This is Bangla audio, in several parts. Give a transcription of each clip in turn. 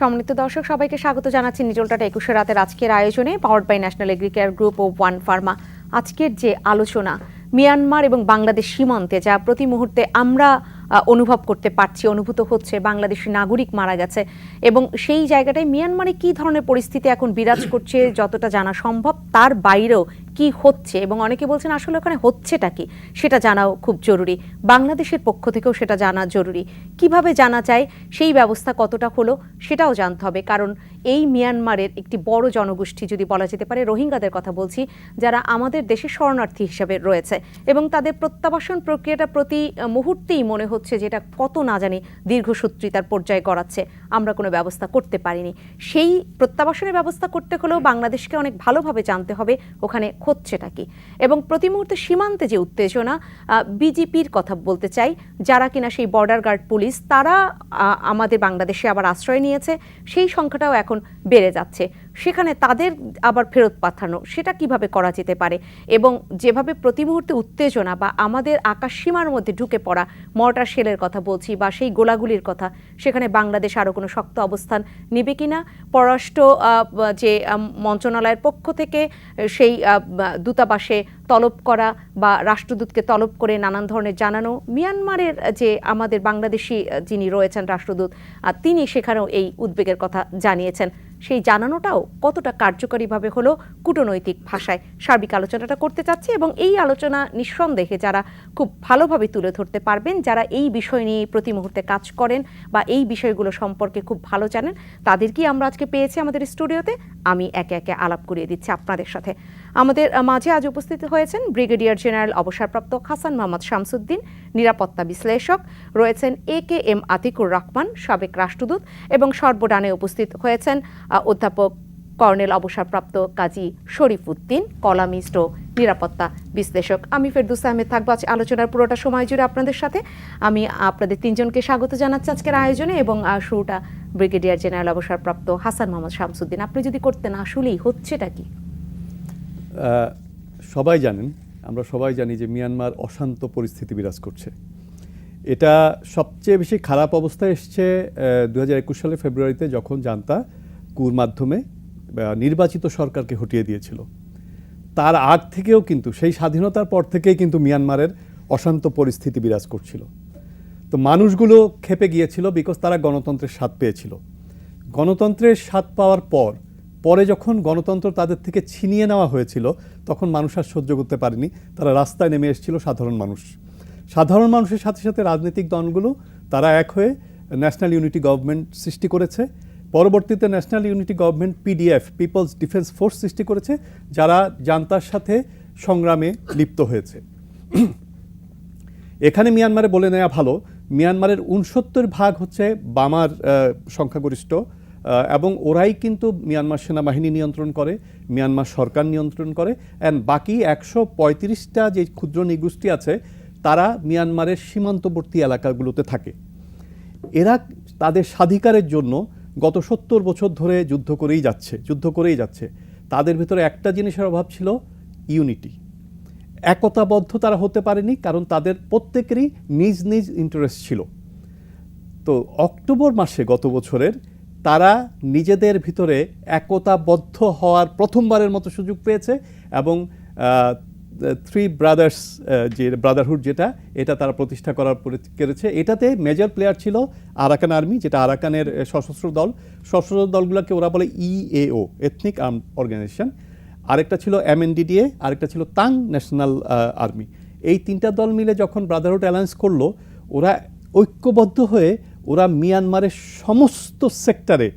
সম্মানিত দর্শক সবাইকে স্বাগত জানাচ্ছি নিটলটাটা 21 রাতের আজকের আয়োজনে powered by National Agricare Group ও ওয়ান ফার্মা। আজকের যে আলোচনা মিয়ানমার এবং বাংলাদেশ সীমান্তে যা প্রতি মুহূর্তে আমরা অনুভব করতে পারছি, অনুভূত হচ্ছে, বাংলাদেশি নাগরিক মারা গেছে এবং সেই জায়গাটায় মিয়ানমারে কী ধরনের পরিস্থিতি এখন বিরাজ করছে যতটা জানা সম্ভব, তার বাইরেও কি হচ্ছে এবং অনেকে বলছেন আসলে ওখানে হচ্ছেটা কি সেটা জানাও খুব জরুরি। বাংলাদেশের পক্ষ থেকেও সেটা জানা জরুরি। কিভাবে জানা যায়, সেই ব্যবস্থা কতটা হলো সেটাও জানতে হবে, কারণ এই মিয়ানমারের একটি বড় জনগোষ্ঠী, যদি বলা যেতে পারে রোহিঙ্গাদের কথা বলছি, যারা আমাদের দেশে শরণার্থী হিসেবে রয়েছে এবং তাদের প্রত্যাবাসন প্রক্রিয়াটা প্রতি মুহূর্তেই মনে হচ্ছে যেটা কত না জানি দীর্ঘসূত্রিতার পর্যায়ে গড়াচ্ছে, আমরা কোনো ব্যবস্থা করতে পারিনি। সেই প্রত্যাবাসনের ব্যবস্থা করতে হলেও বাংলাদেশকে অনেক ভালোভাবে জানতে হবে ওখানে হচ্ছেটা কি। এবং প্রতি মুহূর্তে সীমান্তে যে উত্তেজনা, বিজেপির কথা বলতে চাই, যারা কিনা সেই বর্ডার গার্ড পুলিশ, তারা আমাদের বাংলাদেশে আবার আশ্রয় নিয়েছে, সেই সংখ্যাটাও এখন বেড়ে যাচ্ছে। সেখানে তাদের আবার ফেরত পাঠানো, সেটা কিভাবে করা যেতে পারে এবং যেভাবে প্রতি মুহূর্তে উত্তেজনা বা আমাদের আকাশ সীমার মধ্যে ঢুকে পড়া মর্টার শেলের কথা বলছি বা সেই গোলাগুলির কথা, সেখানে বাংলাদেশ আরও কোনো শক্ত অবস্থান নেবে কিনা, পররাষ্ট্র যে মন্ত্রণালয়ের পক্ষ থেকে সেই দূতাবাসে তলব করা বা রাষ্ট্রদূতকে তলব করে নানান ধরনের জানানো, মিয়ানমারের যে আমাদের বাংলাদেশি যিনি রয়েছেন রাষ্ট্রদূত, তিনি সেখানেও এই উদ্বেগের কথা জানিয়েছেন, সেই জানানোটাও কতটা কার্যকরীভাবে হলো কূটনৈতিক ভাষায়, সার্বিক আলোচনাটা করতে চাচ্ছি। এবং এই আলোচনা নিঃসন্দেহে যারা খুব ভালোভাবে তুলে ধরতে পারবেন, যারা এই বিষয় নিয়ে প্রতি মুহূর্তে কাজ করেন বা এই বিষয়গুলো সম্পর্কে খুব ভালো জানেন, তাদেরকেই আমরা আজকে পেয়েছি আমাদের স্টুডিওতে। আমি একে একে আলাপ করিয়ে দিচ্ছি আপনাদের সাথে। আমাদের মাঝে আজ উপস্থিত হয়েছেন ব্রিগেডিয়ার জেনারেল অবসরপ্রাপ্ত হাসান মোহাম্মদ শামসুদ্দিন, নিরাপত্তা বিশ্লেষক, রয়েছেন AKM আতিকুর রহমান, সাবেক রাষ্ট্রদূত, এবং সর্বডানে উপস্থিত হয়েছেন অধ্যাপক কর্নেল অবসরপ্রাপ্ত কাজী শরীফ উদ্দিন, কলামিস্ট ও নিরাপত্তা বিশ্লেষক। আমি ফেরদৌস আহমেদ থাকবো আজ আলোচনার পুরোটা সময় জুড়ে আপনাদের সাথে। আমি আপনাদের তিনজনকে স্বাগত জানাচ্ছি আজকের আয়োজনে এবং শুরুটা ব্রিগেডিয়ার জেনারেল অবসরপ্রাপ্ত হাসান মোহাম্মদ শামসুদ্দিন, আপনি যদি করতেন, আসলেই হচ্ছেটা কি? সবাই জানেন, আমরা সবাই জানি যে মিয়ানমার অশান্ত পরিস্থিতি বিরাজ করছে। এটা সবচেয়ে বেশি খারাপ অবস্থায় এসছে 2021 সালের ফেব্রুয়ারিতে, যখন জান্তা কুর মাধ্যমে নির্বাচিত সরকারকে হটিয়ে দিয়েছিল। তার আগ থেকেও কিন্তু, সেই স্বাধীনতার পর থেকেই কিন্তু মিয়ানমারের অশান্ত পরিস্থিতি বিরাজ করছিল। তো মানুষগুলো ক্ষেপে গিয়েছিল, বিকজ তারা গণতন্ত্রের স্বাদ পেয়েছিল। গণতন্ত্রের স্বাদ পাওয়ার পরে যখন গণতন্ত্র তাদের থেকে ছিনিয়ে নেওয়া হয়েছিল, তখন মানুষ আর সহ্য করতে পারেনি, তারা রাস্তায় নেমে এসেছিল। সাধারণ মানুষের সাথে সাথে রাজনৈতিক দলগুলো তারা এক হয়ে ন্যাশনাল ইউনিটি গভর্নমেন্ট সৃষ্টি করেছে। পরবর্তীতে National Unity Government PDF, People's Defence Force সৃষ্টি করেছে, যারা জান্তার সাথে সংগ্রামে লিপ্ত হয়েছে। এখানে মিয়ানমারে বলে নেওয়া ভালো, মিয়ানমারের 69% হচ্ছে বামার সংখ্যাগরিষ্ঠ, এবং ওরাই কিন্তু মিয়ানমার সেনাবাহিনী নিয়ন্ত্রণ করে, মিয়ানমার সরকার নিয়ন্ত্রণ করে, অ্যান্ড বাকি 135টা যে ক্ষুদ্র নৃগোষ্ঠী আছে, তারা মিয়ানমারের সীমান্তবর্তী এলাকাগুলোতে থাকে। এরা তাদের স্বাধিকারের জন্য গত 70 বছর ধরে যুদ্ধ করেই যাচ্ছে। তাদের ভিতরে একটা জিনিসের অভাব ছিল, ইউনিটি, একতাবদ্ধ তারা হতে পারেনি, কারণ তাদের প্রত্যেকেরই নিজ নিজ ইন্টারেস্ট ছিল। তো অক্টোবর মাসে গত বছরের তারা নিজেদের ভিতরে একতাবদ্ধ হওয়ার প্রথমবারের মতো সুযোগ পেয়েছে, এবং 3 ব্রাদার্স যে ব্রাদারহুড, এটা তারা প্রতিষ্ঠা করেছে। এটাতে মেজর প্লেয়ার ছিল আরাকান আর্মি, যেটা আরাকানের সশস্ত্র দলগুলোকে ওরা বলে EAO, এথনিক আর্ম অর্গানাইজেশন। আরেকটা ছিল MNDDA, আরেকটা ছিল তাং ন্যাশনাল আর্মি। এই 3টা দল মিলে যখন ব্রাদারহুড অ্যালায়েন্স করলো, ওরা ঐক্যবদ্ধ হয়ে ওরা মিয়ানমারের সমস্ত সেক্টরে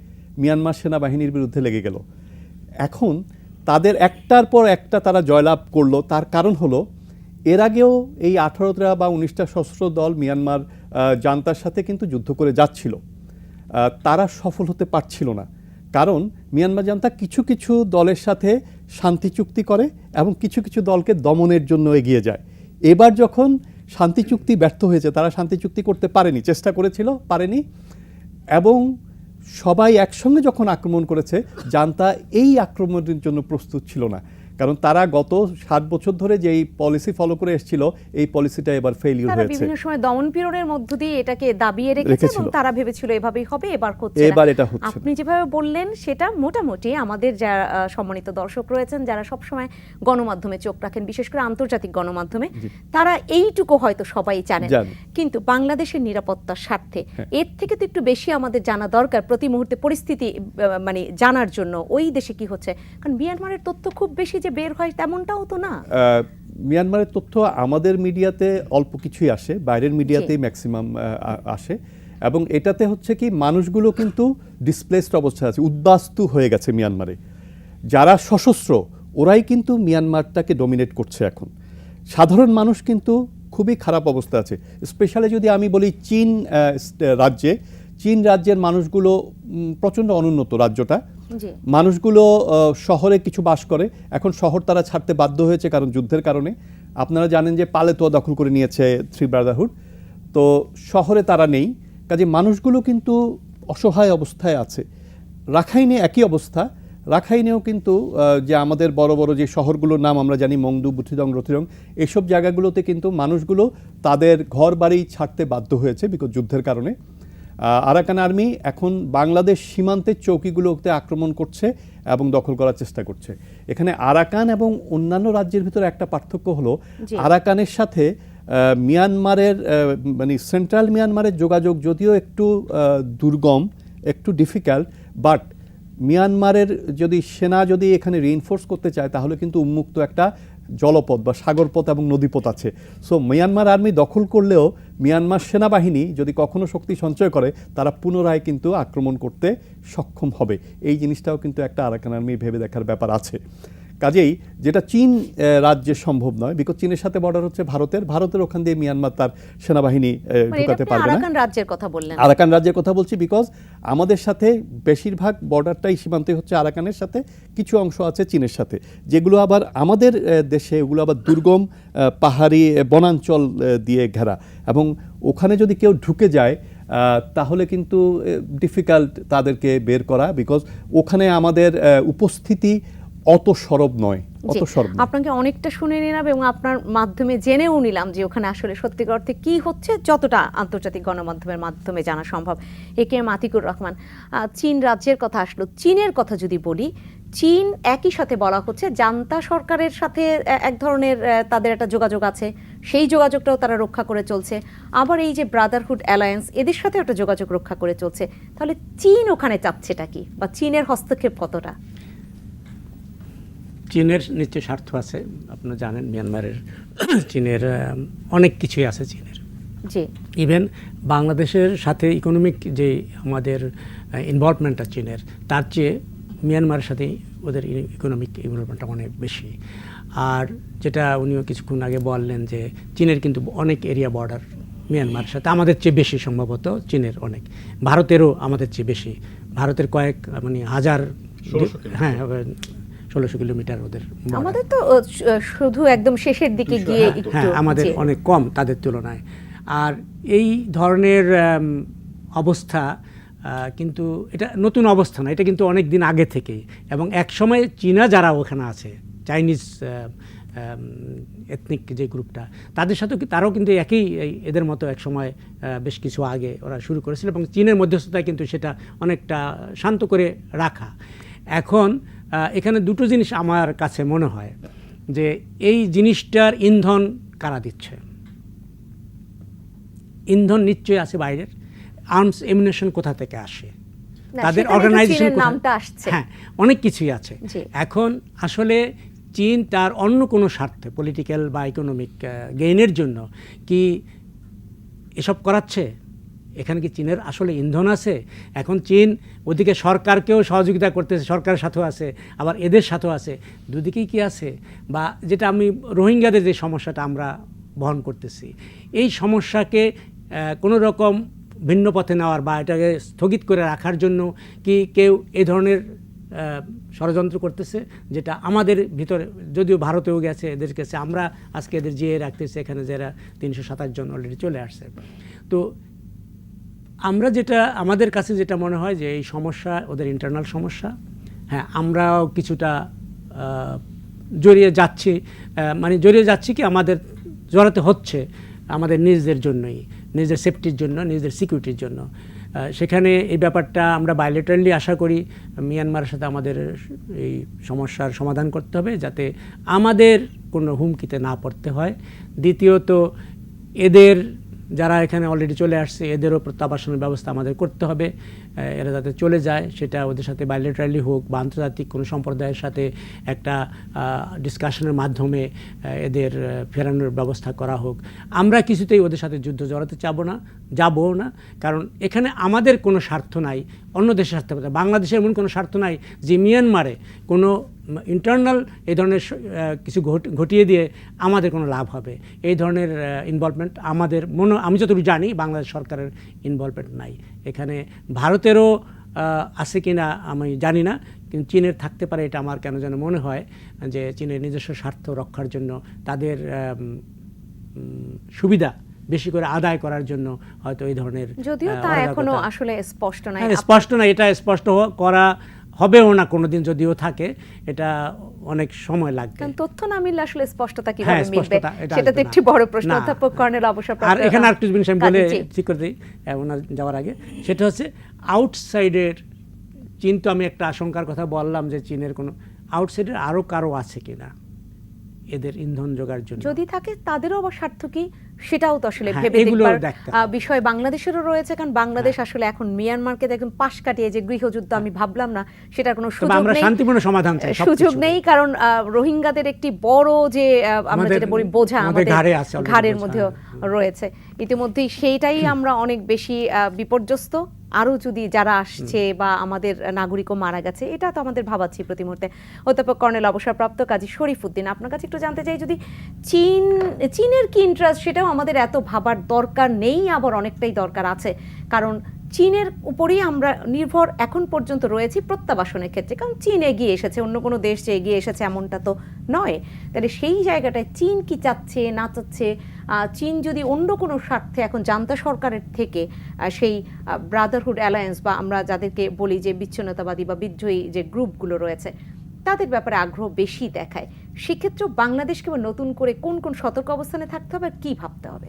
মিয়ানমার সেনাবাহিনীর বিরুদ্ধে লেগে গেল। এখন তাদের একটার পর একটা তারা জয়লাভ করলো। তার কারণ হলো, এর আগেও এই 18টা বা 19টা সশস্ত্র দল মিয়ানমার জান্তার সাথে কিন্তু যুদ্ধ করে যাচ্ছিল, তারা সফল হতে পারছিল না। কারণ মিয়ানমার জান্তা কিছু কিছু দলের সাথে শান্তি চুক্তি করে এবং কিছু কিছু দলকে দমনের জন্য এগিয়ে যায়। এবার যখন শান্তি চুক্তি ব্যর্থ হয়েছে, তারা শান্তি চুক্তি করতে পারেনি, চেষ্টা করেছিল, পারেনি, এবং সবাই একসঙ্গে যখন আক্রমণ করেছে, জান্তা এই আক্রমণের জন্য প্রস্তুত ছিল না। কারণ তারা গত 60 বছর ধরে যেই পলিসি ফলো করে এসেছিল এই পলিসিটা এবার ফেইলিউর তারা হয়েছে। বিভিন্ন সময় দমন পীড়নের মধ্য দিয়ে এটাকে দাবিয়ে রেখেছে এবং তারা ভেবেছিল এভাবেই হবে, এবার হচ্ছে না। এবার এটা হচ্ছে না। আপনি যেভাবে বললেন সেটা মোটামুটি আমাদের যারা সম্মানিত দর্শক রয়েছেন, যারা সবসময় গণমাধ্যমে চোখ রাখেন, বিশেষ করে আন্তর্জাতিক গণমাধ্যমে, তারা এইটুকু হয়তো সবাই জানেন। কিন্তু বাংলাদেশের নিরাপত্তার স্বার্থে এর থেকে তো একটু বেশি আমাদের জানা দরকার প্রতি মুহূর্তে পরিস্থিতি মানে জানার জন্য ওই দেশে কি হচ্ছে। কারণ মিয়ানমারের তথ্য খুব বেশি যে বের হয় তেমনটাও তো না। মিয়ানমারের তথ্য আমাদের মিডিয়াতে অল্প কিছুই আসে, বাইরের মিডিয়াতেই ম্যাক্সিমাম আসে। এবং এটাতে হচ্ছে কি মানুষগুলো কিন্তু ডিসপ্লেসড অবস্থায় আছে, উদ্বাস্তু হয়ে গেছে মিয়ানমারে। যারা সশস্ত্র ওরাই কিন্তু মিয়ানমারটাকে ডমিনেট করছে এখন। সাধারণ মানুষ কিন্তু খুবই খারাপ অবস্থা আছে। স্পেশালি যদি আমি বলি চীন রাজ্যের মানুষগুলো প্রচণ্ড অনুন্নত রাজ্যটা। মানুষগুলো শহরে কিছু বাস করে, এখন শহর তারা ছাড়তে বাধ্য হয়েছে কারণ যুদ্ধের কারণে। আপনারা জানেন যে পালেতোয়া দখল করে নিয়েছে থ্রি ব্রাদারহুড, তো শহরে তারা নেই। কাজে মানুষগুলো কিন্তু অসহায় অবস্থায় আছে। রাখাইনে একই অবস্থা। রাখাইনেও কিন্তু যে আমাদের বড় বড় যে শহরগুলোর নাম আমরা জানি, মংডু, বুথিদং, রথিরং, এইসব জায়গাগুলোতে কিন্তু মানুষগুলো তাদের ঘর বাড়ি ছাড়তে বাধ্য হয়েছে বিকজ যুদ্ধের কারণে। আরাকান আর্মি এখন বাংলাদেশ সীমান্তের চৌকিগুলোতে আক্রমণ করছে এবং দখল করার চেষ্টা করছে। এখানে আরাকান এবং অন্যান্য রাজ্যের ভিতরে একটা পার্থক্য হলো, আরাকানের সাথে মিয়ানমারের মানে সেন্ট্রাল মিয়ানমারের যোগাযোগ যদিও একটু দুর্গম, একটু ডিফিকাল্ট, বাট মিয়ানমারের যদি সেনা যদি এখানে রিইনফোর্স করতে চায় তাহলে কিন্তু উন্মুক্ত একটা জলপথ বা সাগরপথ এবং নদীপথ আছে। সো মিয়ানমার আর্মি দখল করলেও মিয়ানমার সেনাবাহিনী যদি কখনো শক্তি সঞ্চয় করে তারা পুনরায় কিন্তু আক্রমণ করতে সক্ষম হবে। এই জিনিসটাও কিন্তু একটা আরাকান আর্মি ভেবে দেখার ব্যাপার আছে। কাজেই যেটা চীন রাজ্যে সম্ভব নয়, বিকজ চীনের সাথে বর্ডার হচ্ছে ভারতের ওখান দিয়ে মিয়ানমার তার সেনাবাহিনী ঢুকাতে পারবে না। আরাকান রাজ্যের কথা বললেন? আরাকান রাজ্যের কথা বলছি বিকজ আমাদের সাথে বেশিরভাগ বর্ডারটাই সীমান্তে হচ্ছে আরাকানের সাথে, কিছু অংশ আছে চীনের সাথে, যেগুলো আবার আমাদের দেশে ওগুলো আবার দুর্গম পাহাড়ি বনাঞ্চল দিয়ে ঘেরা, এবং ওখানে যদি কেউ ঢুকে যায় তাহলে কিন্তু ডিফিকাল্ট তাদেরকে বের করা, বিকজ ওখানে আমাদের উপস্থিতি অত সরব নয়। আপনাকে অনেকটা শুনে নিলাম এবং আপনার মাধ্যমে জেনেও নিলাম যে ওখানে আসলে সত্যিকার অর্থে কি হচ্ছে, যতটা আন্তর্জাতিক গণমাধ্যমের মাধ্যমে জানা সম্ভব। একে এম আতিকুর রহমান, চীন রাজ্যের কথা আসলো, চীনের কথা যদি বলি, চীন একই সাথে বলা হচ্ছে জান্তা সরকারের সাথে এক ধরনের তাদের একটা যোগাযোগ আছে, সেই যোগাযোগটাও তারা রক্ষা করে চলছে। আবার এই যে ব্রাদারহুড অ্যালায়েন্স, এদের সাথে একটা যোগাযোগ রক্ষা করে চলছে। তাহলে চীন ওখানে চাচ্ছেটা কি, বা চীনের হস্তক্ষেপ কতটা? চীনের নিশ্চয় স্বার্থ আছে, আপনারা জানেন মিয়ানমারের চীনের অনেক কিছুই আছে চীনের। ইভেন বাংলাদেশের সাথে ইকোনমিক যে আমাদের ইনভলভমেন্টটা চীনের, তার চেয়ে মিয়ানমারের সাথে ওদের ইকোনমিক ইনভলভমেন্টটা অনেক বেশি। আর যেটা উনিও কিছুক্ষণ আগে বললেন যে চীনের কিন্তু অনেক এরিয়া বর্ডার মিয়ানমারের সাথে, আমাদের চেয়ে বেশি সম্ভবত চীনের অনেক, ভারতেরও আমাদের চেয়ে বেশি, ভারতের কয়েক মানে হাজার, হ্যাঁ 1600 কিলোমিটার ওদের। আমাদের তো শুধু একদম শেষের দিকে গিয়ে হ্যাঁ, আমাদের অনেক কম তাদের তুলনায়। আর এই ধরনের অবস্থা কিন্তু এটা নতুন অবস্থা না, এটা কিন্তু অনেক দিন আগে থেকেই। এবং একসময় চীনা যারা ওখানে আছে, চাইনিজ এথনিক যে গ্রুপটা, তাদের সাথেও তারাও কিন্তু একই এদের মতো এক সময় বেশ কিছু আগে ওরা শুরু করেছিল, এবং চীনের মধ্যস্থতায় কিন্তু সেটা অনেকটা শান্ত করে রাখা। এখন এখানে দুটো জিনিস আমার কাছে মনে হয় যে এই জিনিসটার ইন্ধন কারা দিচ্ছে। ইন্ধন নিশ্চয়ই আছে বাইরের, আর্মস এমিউনিশন কোথা থেকে আসে, তাদের অর্গানাইজেশন, হ্যাঁ অনেক কিছুই আছে। এখন আসলে চীন তার অন্য কোনো স্বার্থে, পলিটিক্যাল বা ইকোনমিক গেইনের জন্য কি এসব করাচ্ছে? এখানে কি চীনের আসলে ইন্ধন আছে? এখন চীন ওদিকে সরকারকেও সহযোগিতা করতেছে, সরকারের সাথেও আছে, আবার এদের সাথেও আছে, দুদিকেই কি আছে? বা যেটা আমি রোহিঙ্গাদের যে সমস্যাটা আমরা বহন করতেছি, এই সমস্যাকে কোনো রকম ভিন্ন পথে নেওয়ার বা এটাকে স্থগিত করে রাখার জন্য কি কেউ এই ধরনের ষড়যন্ত্র করতেছে, যেটা আমাদের ভিতরে, যদিও ভারতেও গেছে, এদের কাছে আমরা আজকে এদের জিয়ে রাখতেছি, এখানে যারা 327 জন অলরেডি চলে আসছে। তো আমরা যেটা, আমাদের কাছে যেটা মনে হয় যে এই সমস্যা ওদের ইন্টারনাল সমস্যা, হ্যাঁ আমরাও কিছুটা জড়িয়ে যাচ্ছি, মানে জড়িয়ে যাচ্ছি কি আমাদের জড়াতে হচ্ছে আমাদের নিজেদের জন্যই, নিজেদের সেফটির জন্য, নিজেদের সিকিউরিটির জন্য। সেখানে এই ব্যাপারটা আমরা বায়োলেটারালি আশা করি মিয়ানমারের সাথে আমাদের এই সমস্যার সমাধান করতে হবে, যাতে আমাদের কোনো হুমকিতে না পড়তে হয়। দ্বিতীয়ত, এদের যারা এখানে অলরেডি চলে আসছে এদেরও প্রত্যাবাসনের ব্যবস্থা আমাদের করতে হবে। এরা যাতে চলে যায়, সেটা ওদের সাথে বায়োলেটারালি হোক বা আন্তর্জাতিক কোনো সম্প্রদায়ের সাথে একটা ডিসকাশনের মাধ্যমে এদের ফেরানোর ব্যবস্থা করা হোক। আমরা কিছুতেই ওদের সাথে যুদ্ধ জড়াতে যাবও না, কারণ এখানে আমাদের কোনো স্বার্থ নাই, অন্য দেশের স্বার্থ। বাংলাদেশের এমন কোনো স্বার্থ নাই যে মিয়ানমারে কোনো ইন্টারনাল এই ধরনের কিছু ঘটিয়ে দিয়ে আমাদের কোনো লাভ হবে। এই ধরনের ইনভলভমেন্ট আমাদের আমি যতটুকু জানি বাংলাদেশ সরকারের ইনভলভমেন্ট নাই এখানে। ভারতেরও আছে কি না আমি জানি না, কিন্তু চীনের থাকতে পারে, এটা আমার কেন যেন মনে হয় যে চীনের নিজস্ব স্বার্থ রক্ষার জন্য, তাদের সুবিধা বেশি করে আদায় করার জন্য হয়তো এই ধরনের, যদিও তা এখনো আসলে স্পষ্ট নয়। স্পষ্ট না, এটা স্পষ্ট করা হবেও না কোনোদিন, যদিও থাকে এটা অনেক সময় লাগবে। কারণ তথ্য না মিললে আসলে স্পষ্টতা কিভাবে মিলবে সেটা তো একটি বড় প্রশ্ন। অধ্যাপক কর্নেল অবসরপ্রাপ্ত। আর এখানে আরেকটু জিনিস আমি বলে ঠিক করে দিই ওনার যাওয়ার আগে, সেটা হচ্ছে আউটসাইডের চীন। তো আমি একটা আশঙ্কার কথা বললাম যে চীনের কোনো আউটসাইডের আরও কারো আছে কিনা এদের ইন্ধন জোগাড় জন্য, যদি থাকে তাদেরও আবার স্বার্থ কি সেটাও তো আসলে ভেবে দেখবার বিষয় বাংলাদেশেরও রয়েছে। কারণ বাংলাদেশ আসলে এখন মিয়ানমারকে দেখুন পাশ কাটিয়ে যে গৃহযুদ্ধ আমি ভাবলাম না, সেটার কোনো সুযোগ নেই। কারণ রোহিঙ্গাদের একটি বড় যে আমরা যেটা বলি বোঝা আমাদের ঘাড়ের মধ্যেও রয়েছে ইতিমধ্যেই, সেইটাই আমরা অনেক বেশি বিপর্যস্ত। আরও যদি যারা আসছে বা আমাদের নাগরিকও মারা গেছে, এটা তো আমাদের ভাবাচ্ছি প্রতি মুহূর্তে। অধ্যাপক কর্নেল অবসরপ্রাপ্ত কাজী শরীফউদ্দীন, আপনার কাছে একটু জানতে চাই, যদি চীনের কি ইন্টারেস্ট সেটাও আমাদের এত ভাবার দরকার নেই, আবার অনেকটাই দরকার আছে। কারণ চীনের উপরেই আমরা নির্ভর এখন পর্যন্ত রয়েছি প্রত্যাবাসনের ক্ষেত্রে, কারণ চীন এগিয়ে এসেছে, অন্য কোনো দেশ যে এগিয়ে এসেছে এমনটা তো নয়। তাহলে সেই জায়গাটায় চীন কি চাচ্ছে না চাচ্ছে, চীন যদি অন্য কোনো স্বার্থে এখন জান্তা সরকারের থেকে সেই ব্রাদারহুড অ্যালায়েন্স বা আমরা যাদেরকে বলি যে বিচ্ছিন্নতাবাদী বা বিদ্রোহী যে গ্রুপগুলো রয়েছে তাদের ব্যাপারে আগ্রহ বেশি দেখায়, সেক্ষেত্রে বাংলাদেশকে নতুন করে কোন কোন সতর্ক অবস্থানে থাকতে হবে আর কী ভাবতে হবে?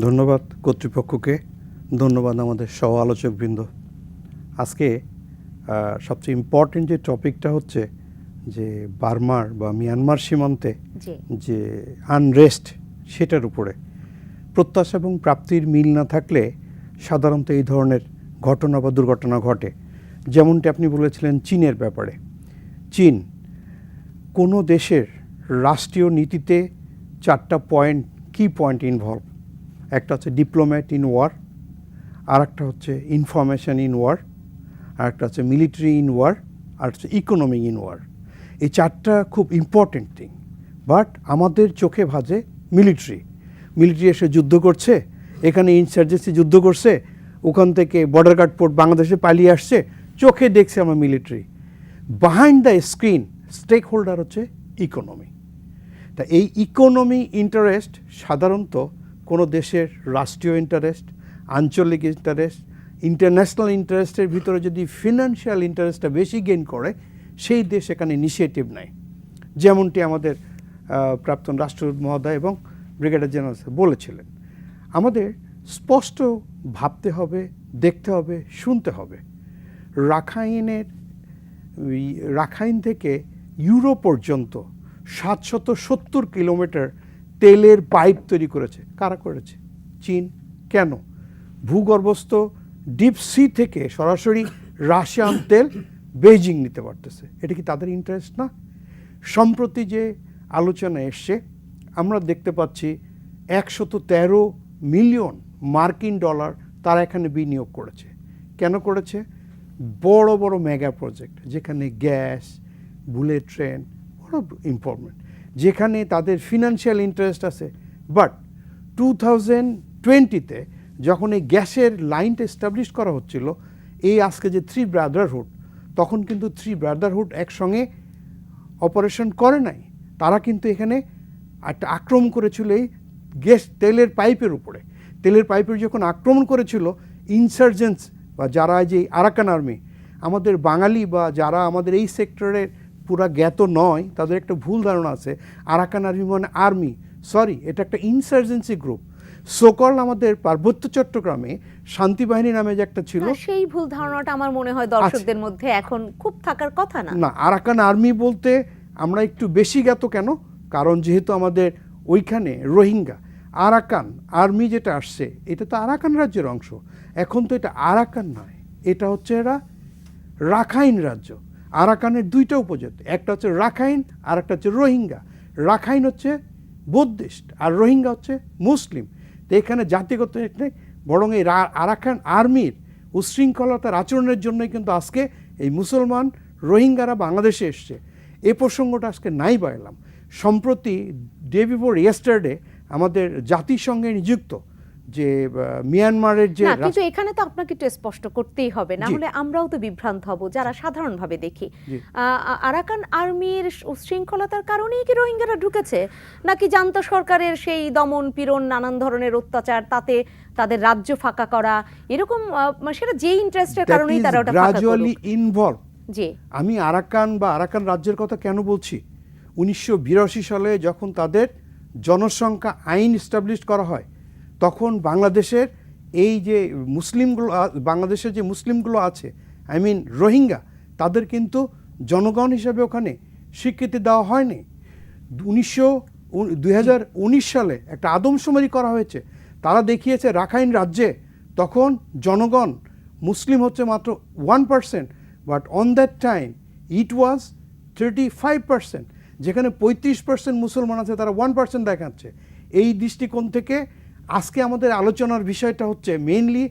ধন্যবাদ কর্তৃপক্ষকে, ধন্যবাদ আমাদের সহ আলোচকবৃন্দ। আজকে সবচেয়ে ইম্পর্টেন্ট যে টপিকটা হচ্ছে যে বার্মার বা মিয়ানমার সীমান্তে যে আনরেস্ট, সেটার উপরে প্রত্যাশা এবং প্রাপ্তির মিল না থাকলে সাধারণত এই ধরনের ঘটনা বা দুর্ঘটনা ঘটে। যেমনটি আপনি বলেছিলেন চীনের ব্যাপারে, চীন কোনো দেশের রাষ্ট্রীয় নীতিতে 4টা কি পয়েন্ট ইনভলভ। একটা হচ্ছে ডিপ্লোম্যাট ইন ওয়ার, আর একটা হচ্ছে ইনফরমেশন ইন ওয়ার, আর একটা হচ্ছে মিলিটারি ইন ওয়ার, আর হচ্ছে ইকোনমি ইন ওয়ার। এই 4টা খুব ইম্পর্টেন্ট থিং। বাট আমাদের চোখে ভাজে মিলিটারি এসে যুদ্ধ করছে, এখানে ইনসার্জেন্সি যুদ্ধ করছে, ওখান থেকে বর্ডার গার্ড পোর্ট বাংলাদেশে পালিয়ে আসছে, চোখে দেখছে আমরা military. Behind the screen stakeholder হচ্ছে ইকোনমি। তা এই ইকোনমি ইন্টারেস্ট সাধারণত কোনো দেশের রাষ্ট্রীয় ইন্টারেস্ট, আঞ্চলিক ইন্টারেস্ট, ইন্টারন্যাশনাল ইন্টারেস্টের ভিতরে যদি ফিনান্সিয়াল ইন্টারেস্টটা বেশি গেইন করে, সেই দেশ এখানে ইনিশিয়েটিভ নেয়। যেমনটি আমাদের প্রাক্তন রাষ্ট্রদূত মহোদয় এবং ব্রিগেডিয়ার জেনারেল বলেছিলেন। আমাদের স্পষ্ট ভাবতে হবে, দেখতে হবে, শুনতে হবে। রাখাইন থেকে ইউরোপ পর্যন্ত 770 কিলোমিটার তেলের পাইপ তৈরি করেছে। কারা করেছে? চীন। কেন? ভূগর্ভস্থ ডিপ সি থেকে সরাসরি রাশিয়ান তেল বেইজিং নিতে পারতেছে। এটা কি তাদের ইন্টারেস্ট না? সম্প্রতি যে আলোচনা এসছে, আমরা দেখতে পাচ্ছি 113 মিলিয়ন মার্কিন ডলার তারা এখানে বিনিয়োগ করেছে। কেন করেছে? বড় বড় মেগা প্রজেক্ট, যেখানে গ্যাস, বুলেট ট্রেন, বড় ইম্পর্টেন্ট, যেখানে তাদের ফিনান্সিয়াল ইন্টারেস্ট আছে। বাট 2020-তে যখন এই গ্যাসের লাইনটা এস্টাবলিশ করা হচ্ছিল, এই আজকে যে 3 ব্রাদারহুড, তখন কিন্তু 3 ব্রাদারহুড একসঙ্গে অপারেশন করে নাই। তারা কিন্তু এখানে একটা আক্রমণ করেছিল এই তেলের পাইপের উপরে। তেলের পাইপের যখন আক্রমণ করেছিল, ইনসার্জেন্টস বা যারা যে আরাকান আর্মি, আমাদের বাঙালি বা যারা আমাদের এই সেক্টরের পুরা জ্ঞাত নয়, তাদের একটা ভুল ধারণা আছে আরাকান আর্মি মানে আর্মি। সরি, এটা একটা ইনসার্জেন্সি গ্রুপ। সকল আমাদের পার্বত্য চট্টগ্রামে শান্তি বাহিনী নামে যে একটা ছিল, সেই ভুল ধারণাটা আমার মনে হয় দর্শকদের মধ্যে এখন খুব থাকার কথা না। না, আরাকান আর্মি বলতে আমরা একটু বেশি জ্ঞাত কেন, কারণ যেহেতু আমাদের ওইখানে রোহিঙ্গা, আরাকান আর্মি যেটা আসছে এটা তো আরাকান রাজ্যের অংশ। এখন তো এটা আরাকান নয়, এটা হচ্ছে এরা রাখাইন রাজ্য। আরাকানের দুইটা উপজাতি, একটা হচ্ছে রাখাইন আর একটা হচ্ছে রোহিঙ্গা। রাখাইন হচ্ছে বুদ্ধিস্ট আর রোহিঙ্গা হচ্ছে মুসলিম। তো এখানে জাতিগত নেই, বরং এই আরাকান আর্মির উশৃঙ্খলতার আচরণের জন্যই কিন্তু আজকে এই মুসলমান রোহিঙ্গারা বাংলাদেশে এসছে। এই প্রসঙ্গটা আজকে নাই বললাম। সম্প্রতি ডে বিফোর ইয়েস্টারডে আমাদের জাতিসংঘে নিযুক্ত যে মিয়ানমারের যে কিন্তু এখানে তো আপনাকে একটু স্পষ্ট করতেই হবে, না হলে আমরাও তো বিভ্রান্ত হব যারা সাধারণভাবে দেখি। আরাকান আর্মির উশৃঙ্খলতার কারণেই কি রোহিঙ্গারা ঢুকেছে, নাকি জান্তা সরকারের সেই দমন পীড়ন, নানান ধরনের অত্যাচার, তাতে তাদের রাজ্য ফাঁকা করা, এরকম সেটা যে ইন্টারেস্টের কারণেই তারা ওটা ফাঁকা করুক? ইনভলভ। জি, আমি আরাকান বা আরাকান রাজ্যের কথা কেন বলছি, 1982 সালে যখন তাদের জনসংখ্যা আইন এস্টাবলিশ করা হয়, তখন বাংলাদেশের এই যে মুসলিমগুলো, বাংলাদেশের যে মুসলিমগুলো আছে, আই মিন রোহিঙ্গা, তাদের কিন্তু জনগণ হিসেবে ওখানে স্বীকৃতি দেওয়া হয়নি। 2019 সালে একটা আদমশুমারি করা হয়েছে, তারা দেখিয়েছে রাখাইন রাজ্যে তখন জনগণ মুসলিম হচ্ছে মাত্র 1%, but on that time it was 35%। যেখানে 35% মুসলমান আছে, তারা 1% দেখাচ্ছে। এই দৃষ্টিকোণ থেকে আজকে আমাদের আলোচনার বিষয়টা হচ্ছে মেইনলি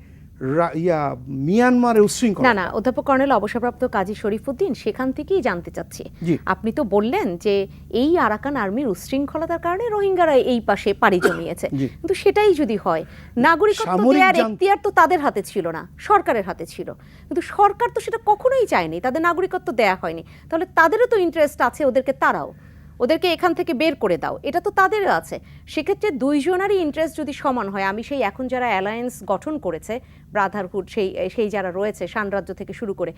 মিয়ানমারের উশৃঙ্খলা। না, অধ্যাপক কর্নেল অবসরপ্রাপ্ত কাজী শরীফুদ্দীন, সেখান থেকেই জানতে চাচ্ছি। আপনি তো বললেন যে এই আরাকান আর্মির উশৃঙ্খলতার কারণে রোহিঙ্গারা এই পাশে পাড়ি জমিয়েছে, কিন্তু সেটাই যদি হয়, নাগরিকত্ব দেওয়ার এখতিয়ার তো তাদের হাতে ছিল না, সরকারের হাতে ছিল, কিন্তু সরকার তো সেটা কখনোই চায়নি, তাদের নাগরিকত্ব দেয়া হয়নি। তাহলে তাদেরও তো ইন্টারেস্ট আছে, ওদেরকে এখান থেকে বের করে দাও, এটা তো তাদের আছে। সেক্ষেত্রে দুইজনারই ইন্টারেস্ট যদি সমান হয়, আমি সেই এখন যারা অ্যালায়েন্স গঠন করেছে, ব্রাদারহুড, সেই যারা রয়েছে সানরাজ্য থেকে শুরু করে,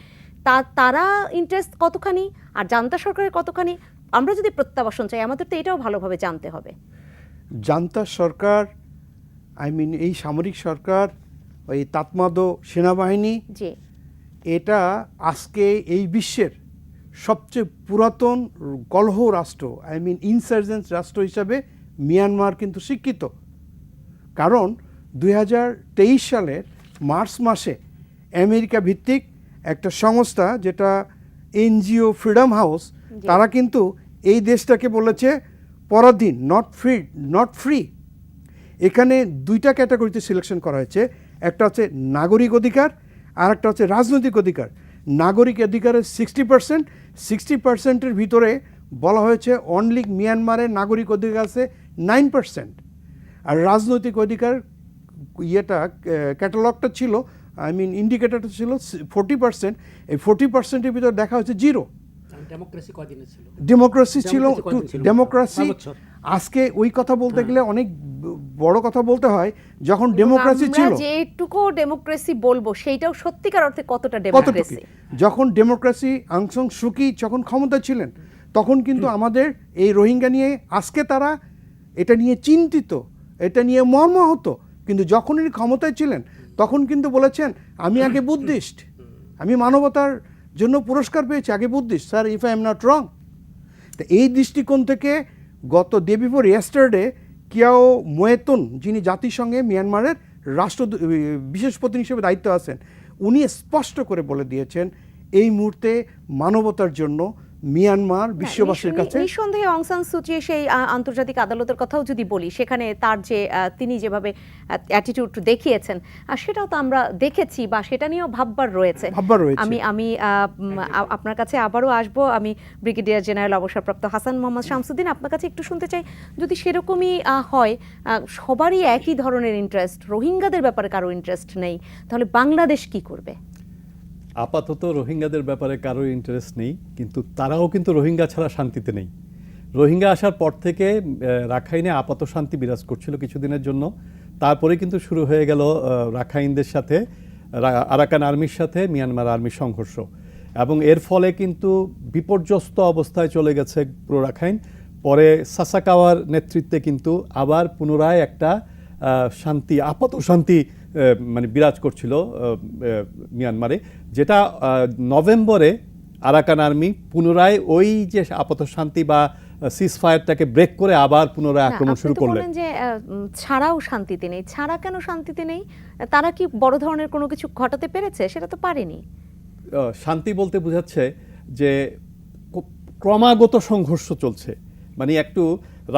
তারা ইন্টারেস্ট কতখানি আর জান্তা সরকারের কতখানি, আমরা যদি প্রত্যাবাসন চাই, আমাদের তো এটাও ভালোভাবে জানতে হবে। জান্তা সরকার, আই মিন এই সামরিক সরকার, ওই তাতমাদো সেনাবাহিনী, এটা আজকে এই বিশ্বের সবচেয়ে পুরাতন কলহ রাষ্ট্র, আই মিন ইনসার্জেন্স রাষ্ট্র হিসাবে মিয়ানমার কিন্তু স্বীকৃত। কারণ 2023 সালের মার্চ মাসে আমেরিকা ভিত্তিক একটা সংস্থা, যেটা এনজিও ফ্রিডম হাউস, তারা কিন্তু এই দেশটাকে বলেছে পরাধীন, নট ফ্রি। এখানে দুইটা ক্যাটাগরিতে সিলেকশন করা হয়েছে, একটা হচ্ছে নাগরিক অধিকার আর একটা হচ্ছে রাজনৈতিক অধিকার। নাগরিক অধিকারের 60%-60%-এর ভিতরে বলা হয়েছে অনলি মিয়ানমারের নাগরিক অধিকার আছে 9%, আর রাজনৈতিক অধিকার ক্যাটালগটা ছিল, আই মিন ইন্ডিকেটরটা ছিল 40%। এই 40%-এর ভিতরে দেখা হচ্ছে জিরো। ডেমোক্রেসি ছিল, ডেমোক্রেসি আজকে ওই কথা বলতে গেলে অনেক বড় কথা বলতে হয়। যখন ডেমোক্রেসি ছিল, যেটুকু ডেমোক্রেসি বলবো সেইটাও সত্যিকার অর্থে কতটা ডেমোক্রেসি। যখন ডেমোক্রেসি আং সান সু কি যখন ক্ষমতা ছিলেন, তখন কিন্তু আমাদের এই রোহিঙ্গা নিয়ে আজকে তারা এটা নিয়ে চিন্তিত, এটা নিয়ে মর্মাহত, কিন্তু যখন উনি ক্ষমতায় ছিলেন তখন কিন্তু বলেছেন আমি আগে বুদ্ধিস্ট, আমি মানবতার জন্য পুরস্কার পেয়েছি, আগে Buddhist, sir, if I am not wrong. তো এই দৃষ্টিকোণ থেকে গত ডে বিফোর ইয়েস্টারডে কিয়াও মোয়েতুন, যিনি জাতিসংঘে মিয়ানমারের বিশেষ প্রতিনিধি হিসেবে দায়িত্ব আছেন, উনি স্পষ্ট করে বলে দিয়েছেন এই মুহূর্তে মানবতার জন্য মিয়ানমার বিশ্ববাসীর কাছে। নিঃসন্দেহে অং সান সু চি সেই আন্তর্জাতিক আদালতের কথাও যদি বলি, সেখানে তার যে তিনি যেভাবে অ্যাটিটিউড দেখিয়েছেন, সেটাও তো আমরা দেখেছি, বা সেটা নিয়েও ভাববার রয়েছে। আমি আপনার কাছে আবারও আসবো। আমি ব্রিগেডিয়ার জেনারেল অবসরপ্রাপ্ত হাসান মোহাম্মদ শামসুদ্দিন, আপনার কাছে একটু শুনতে চাই, যদি সেরকমই হয়, সবারই একই ধরনের ইন্টারেস্ট, রোহিঙ্গাদের ব্যাপারে কারো ইন্টারেস্ট নেই, তাহলে বাংলাদেশ কি করবে? আপাতত রোহিঙ্গাদের ব্যাপারে কারোর ইন্টারেস্ট নেই, কিন্তু তারাও কিন্তু রোহিঙ্গা ছাড়া শান্তিতে নেই। রোহিঙ্গা আসার পর থেকে রাখাইনে আপাত শান্তি বিরাজ করছিল কিছুদিনের জন্য, তারপরে কিন্তু শুরু হয়ে গেল রাখাইনদের সাথে, আরাকান আর্মির সাথে মিয়ানমার আর্মির সংঘর্ষ। এবং এর ফলে কিন্তু বিপর্যস্ত অবস্থায় চলে গেছে পুরো রাখাইন। পরে সাসাকাওয়ার নেতৃত্বে কিন্তু আবার পুনরায় একটা শান্তি, আপাত শান্তি মানে বিরাজ করছিল মিয়ানমারে, যেটা নভেম্বরে আরাকান আর্মি পুনরায় ওই যে আপাত শান্তি বা সিজ ফায়ারটাকে ব্রেক করে আবার পুনরায় আক্রমণ শুরু করলেন। যে ছাড়াও শান্তিতে নেই, ছাড়া কেন শান্তিতে নেই? তারা কি বড় ধরনের কোনো কিছু ঘটাতে পেরেছে? সেটা তো পারেনি। শান্তি বলতে বোঝাচ্ছে যে ক্রমাগত সংঘর্ষ চলছে। মানে একটু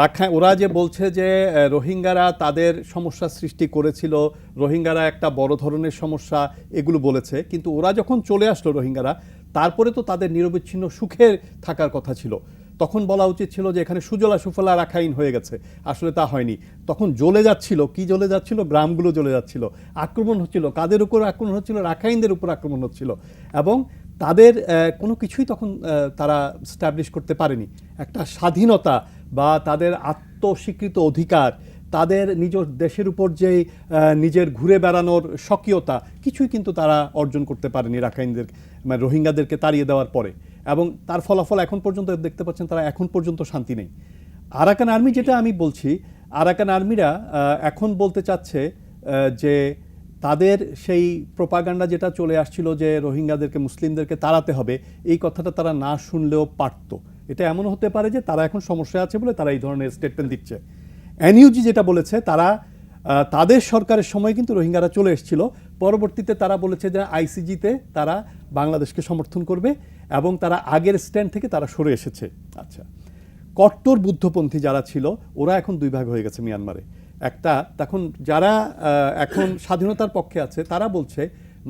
রাখাইন, ওরা যে বলছে যে রোহিঙ্গারা তাদের সমস্যা সৃষ্টি করেছিল, রোহিঙ্গারা একটা বড় ধরনের সমস্যা, এগুলো বলেছে, কিন্তু ওরা যখন চলে আসলো রোহিঙ্গারা, তারপরে তো তাদের নিরবিচ্ছিন্ন সুখে থাকার কথা ছিল। তখন বলা উচিত ছিল যে এখানে সুজলা সুফলা রাখাইন হয়ে গেছে। আসলে তা হয়নি। তখন জ্বলে যাচ্ছিল, কি জ্বলে যাচ্ছিল? গ্রামগুলো জ্বলে যাচ্ছিল, আক্রমণ হচ্ছিল। কাদের উপর আক্রমণ হচ্ছিল? রাখাইনদের উপর আক্রমণ হচ্ছিল। এবং তাদের কোনো কিছুই তখন তারা স্ট্যাবলিশ করতে পারেনি। একটা স্বাধীনতা বা তাদের আত্মস্বীকৃত অধিকার, তাদের নিজ দেশের উপর যে নিজের ঘুরে বেড়ানোর স্বকীয়তা, কিছুই কিন্তু তারা অর্জন করতে পারেনি রাখাইনদের, মানে রোহিঙ্গাদেরকে তাড়িয়ে দেওয়ার পরে। এবং তার ফলাফল এখন পর্যন্ত দেখতে পাচ্ছেন, তারা এখন পর্যন্ত শান্তি নেই। আরাকান আর্মি, যেটা আমি বলছি, আরাকান আর্মিরা এখন বলতে চাচ্ছে যে তাদের সেই প্রোপাগান্ডা যেটা চলে আসছিল যে রোহিঙ্গাদেরকে, মুসলিমদেরকে তাড়াতে হবে, এই কথাটা তারা না শুনলেও পারত। এটা এমন হতে পারে যে তারা এখন সমস্যা আছে বলে তারা এই ধরনের স্টেটমেন্ট দিচ্ছে। এনইউজি যেটা বলেছে, তারা তাদের সরকারের সময় কিন্তু রোহিঙ্গারা চলে এসেছিল, পরবর্তীতে তারা বলেছে যে আইসিজিতে তারা বাংলাদেশকে সমর্থন করবে এবং তারা আগের স্ট্যান্ড থেকে তারা সরে এসেছে। আচ্ছা, কট্টর বুদ্ধপন্থী যারা ছিল ওরা এখন দুই ভাগ হয়ে গেছে মিয়ানমারে। একটা, তখন যারা এখন স্বাধীনতার পক্ষে আছে তারা বলছে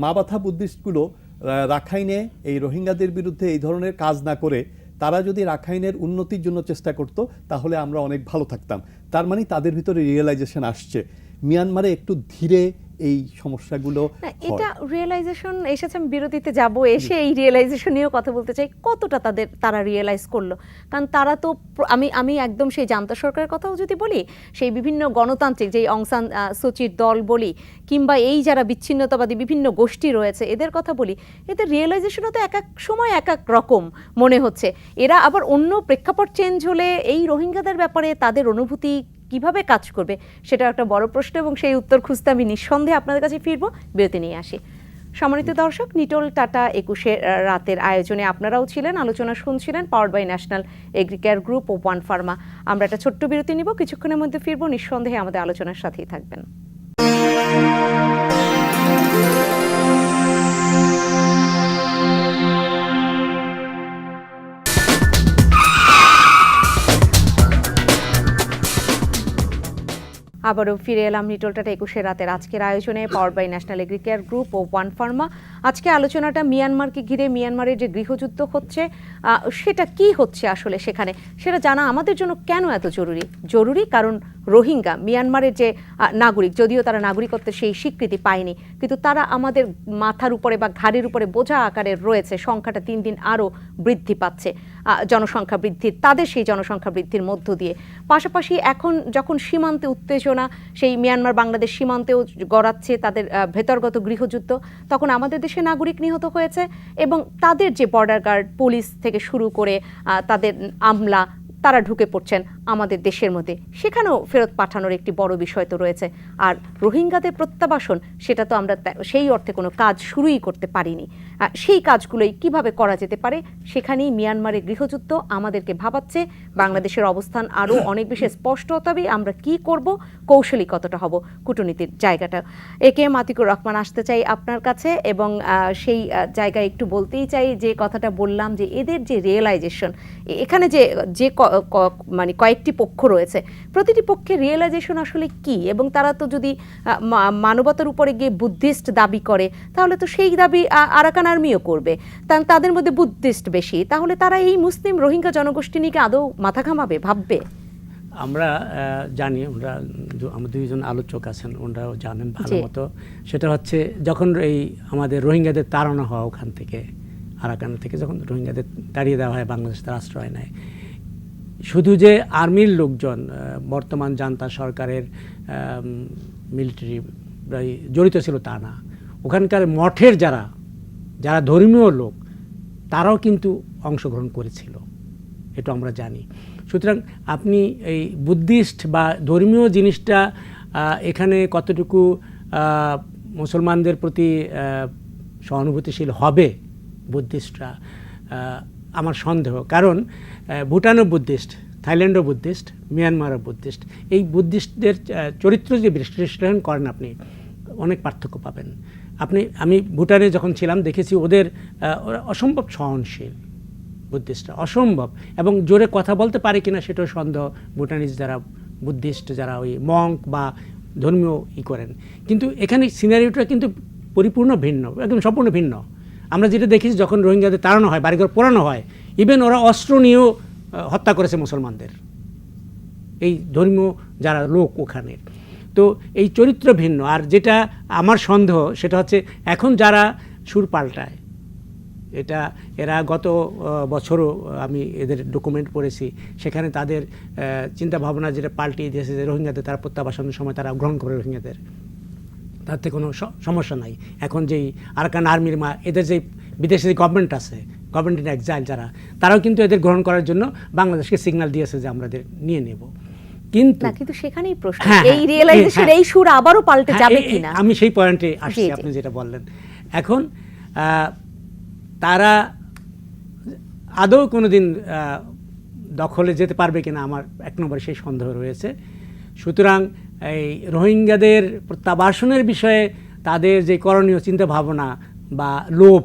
মাবাথা বুদ্ধিস্টগুলো রাখাইনে এই রোহিঙ্গাদের বিরুদ্ধে এই ধরনের কাজ না করে তারা যদি রাখাইনের উন্নতির জন্য চেষ্টা করত তাহলে আমরা অনেক ভালো থাকতাম। তার মানে তাদের ভিতরে রিয়েলাইজেশন আসছে মিয়ানমারে একটু ধীরে এই সমস্যাগুলো। এটা রিয়েলাইজেশন এসেছে, আমি বিরতিতে যাব, এসে এই রিয়েলাইজেশন নিয়েও কথা বলতে চাই। কতটা তারা রিয়েলাইজ করলো? কারণ তারা তো, আমি একদম সেই জান্তা সরকারের কথাও যদি বলি, সেই বিভিন্ন গণতান্ত্রিক যেই অং সান সুচির দল বলি, কিংবা এই যারা বিচ্ছিন্নতাবাদী বিভিন্ন গোষ্ঠী রয়েছে এদের কথা বলি, এদের রিয়েলাইজেশনও তো এক এক সময় এক এক রকম মনে হচ্ছে। এরা আবার অন্য প্রেক্ষাপট চেঞ্জ হলে এই রোহিঙ্গাদের ব্যাপারে তাদের অনুভূতি কিভাবে কাজ করবে সেটা একটা বড় প্রশ্ন, এবং সেই উত্তর খুঁজতে আমি নিঃসন্দেহে আপনাদের কাছে ফিরবো। বিরতি নিয়ে আসি। সম্মানিত দর্শক, নিটোল টাটা 21 রাতের আয়োজনে আপনারাও ছিলেন, আলোচনা শুনছিলেন, powered by National Agricare Group ও ওয়ান ফার্মা। আমরা একটা ছোট্ট বিরতি নিব, কিছুক্ষণের মধ্যে ফিরবো। নিঃসন্দেহে আমাদের আলোচনার সাথেই থাকবেন। আবারও ফিরে এলাম নিটোল টাটা 21 রাতের আজকের আয়োজনে, powered by National Agricare Group ও ওয়ান ফার্মা। আজকে আলোচনাটা মিয়ানমারকে ঘিরে, মিয়ানমারের যে গৃহযুদ্ধ হচ্ছে সেটা কি হচ্ছে আসলে সেখানে, সেটা জানা আমাদের জন্য কেন এত জরুরি। কারণ রোহিঙ্গা মিয়ানমারের যে নাগরিক, যদিও তারা নাগরিকত্বের সেই স্বীকৃতি পায়নি, কিন্তু তারা আমাদের মাথার উপরে বা ঘাড়ের উপরে বোঝা আকারে রয়েছে। সংখ্যাটা দিন দিন আরও বৃদ্ধি পাচ্ছে, জনসংখ্যা বৃদ্ধির, তাদের সেই জনসংখ্যা বৃদ্ধির মধ্য দিয়ে। পাশাপাশি এখন যখন সীমান্তে উত্তেজনা, সেই মিয়ানমার বাংলাদেশ সীমান্তেও গড়াচ্ছে তাদের ভেতরগত গৃহযুদ্ধ, তখন আমাদের দেশে নাগরিক নিহত হয়েছে, এবং তাদের যে বর্ডার গার্ড, পুলিশ থেকে শুরু করে তাদের আমলা, তারা ঢুকে পড়ছেন আমাদের দেশের মধ্যে। সেখানেও ফেরত পাঠানোর একটি বড় বিষয় তো রয়েছে। আর রোহিঙ্গাদের প্রত্যাবাসন, সেটা তো আমরা সেই অর্থে কোনো কাজ শুরুই করতে পারিনি। সেই কাজগুলোই কিভাবে করা যেতে পারে, সেখানেই মিয়ানমারের গৃহযুদ্ধ আমাদেরকে ভাবাচ্ছে। বাংলাদেশের অবস্থান আরও অনেক বেশি স্পষ্ট হতে হবে। আমরা কি করব, কৌশলী কতটা হব, কূটনীতির জায়গাটা। একে আতিকুর রহমান, আসতে চাই আপনার কাছে, এবং সেই জায়গায় একটু বলতেই চাই যে কথাটা বললাম, যে এদের যে রিয়েলাইজেশন, এখানে যে মানে কয়েকটি পক্ষ রয়েছে, প্রতিটি পক্ষের রিয়েলাইজেশন আসলে কি? এবং তারা তো যদি মানবতার উপরে গিয়ে বুদ্ধিস্ট দাবি করে, তাহলে তো সেই দাবি আরাকান আর্মিও করবে। তাদের মধ্যে বুদ্ধিস্ট বেশি, তাহলে তারা এই মুসলিম রোহিঙ্গা জনগোষ্ঠী নিয়ে আদৌ মাথা ঘামাবে, ভাববে? আমরা জানি, আমাদের দুইজন আলোচক আছেন, ওনারাও জানেন ভালো মতো। সেটা হচ্ছে, যখন এই আমাদের রোহিঙ্গাদের তাড়ানো হওয়া ওখান থেকে, আরাকান থেকে যখন রোহিঙ্গাদের তাড়িয়ে দেওয়া হয়, বাংলাদেশ তার আশ্রয় নেয়, শুধু যে আর্মির লোকজন, বর্তমান জান্তা সরকারের মিলিটারি জড়িত ছিল তা না, ওখানকার মঠের যারা ধর্মীয় লোক, তারাও কিন্তু অংশগ্রহণ করেছিল, এটা আমরা জানি। সুতরাং আপনি এই বুদ্ধিস্ট বা ধর্মীয় জিনিসটা এখানে কতটুকু মুসলমানদের প্রতি সহানুভূতিশীল হবে বুদ্ধিস্টরা, আমার সন্দেহ। কারণ ভুটানও বুদ্ধিস্ট, থাইল্যান্ডও বুদ্ধিস্ট, মিয়ানমারও বুদ্ধিস্ট। এই বুদ্ধিস্টদের চরিত্র যে বিশ্লেষণ করেন আপনি, অনেক পার্থক্য পাবেন। আমি ভুটানে যখন ছিলাম দেখেছি ওরা অসম্ভব সহনশীল, বুদ্ধিস্টরা অসম্ভব, এবং জোরে কথা বলতে পারে কিনা সেটাও সন্দেহ ভুটানিজ যারা বুদ্ধিস্ট, যারা ওই মঙ্ক বা ধর্মীয় করেন। কিন্তু এখানে সিনারিওটা কিন্তু পরিপূর্ণ ভিন্ন, একদম সম্পূর্ণ ভিন্ন। আমরা যেটা দেখেছি যখন রোহিঙ্গাদের তাড়ানো হয়, বাড়িঘর পোড়ানো হয়, ইভেন ওরা অস্ত্র নিয়েও হত্যা করেছে মুসলমানদের, এই ধর্মীয় যারা লোক ওখানের। তো এই চরিত্র ভিন্ন। আর যেটা আমার সন্দেহ সেটা হচ্ছে এখন যারা সুর পাল্টায়, এরা গত বছরও আমি এদের ডকুমেন্ট পড়েছি, সেখানে তাদের চিন্তা ভাবনা যেটা পাল্টিয়ে দিয়েছে যে রোহিঙ্গাদের তারা প্রত্যাবাসনের সময় তারা গ্রহণ করে রোহিঙ্গাদের, তাতে কোনো সমস্যা নাই। এখন যেই আরাকান আর্মির এদের যে বিদেশে যে গভর্নমেন্ট আছে, গভর্নমেন্ট ইন এক্সাইল যারা, তারাও কিন্তু এদের গ্রহণ করার জন্য বাংলাদেশকে সিগন্যাল দিয়েছে যে আমরা এদের নিয়ে নেব। কিন্তু সেখানেই প্রশ্ন, এই রিয়েলাইজেশন, এই সুর আবারও পাল্টে যাবে কিনা। আমি সেই পয়েন্টে আসছি, আপনি যেটা বললেন। এখন তারা আদৌ কোনোদিন দখলে যেতে পারবে কিনা আমার এক নম্বরে সেই সন্দেহ রয়েছে। সুতরাং এই রোহিঙ্গাদের প্রত্যাবাসনের বিষয়ে তাদের যে করণীয় চিন্তা ভাবনা বা লোভ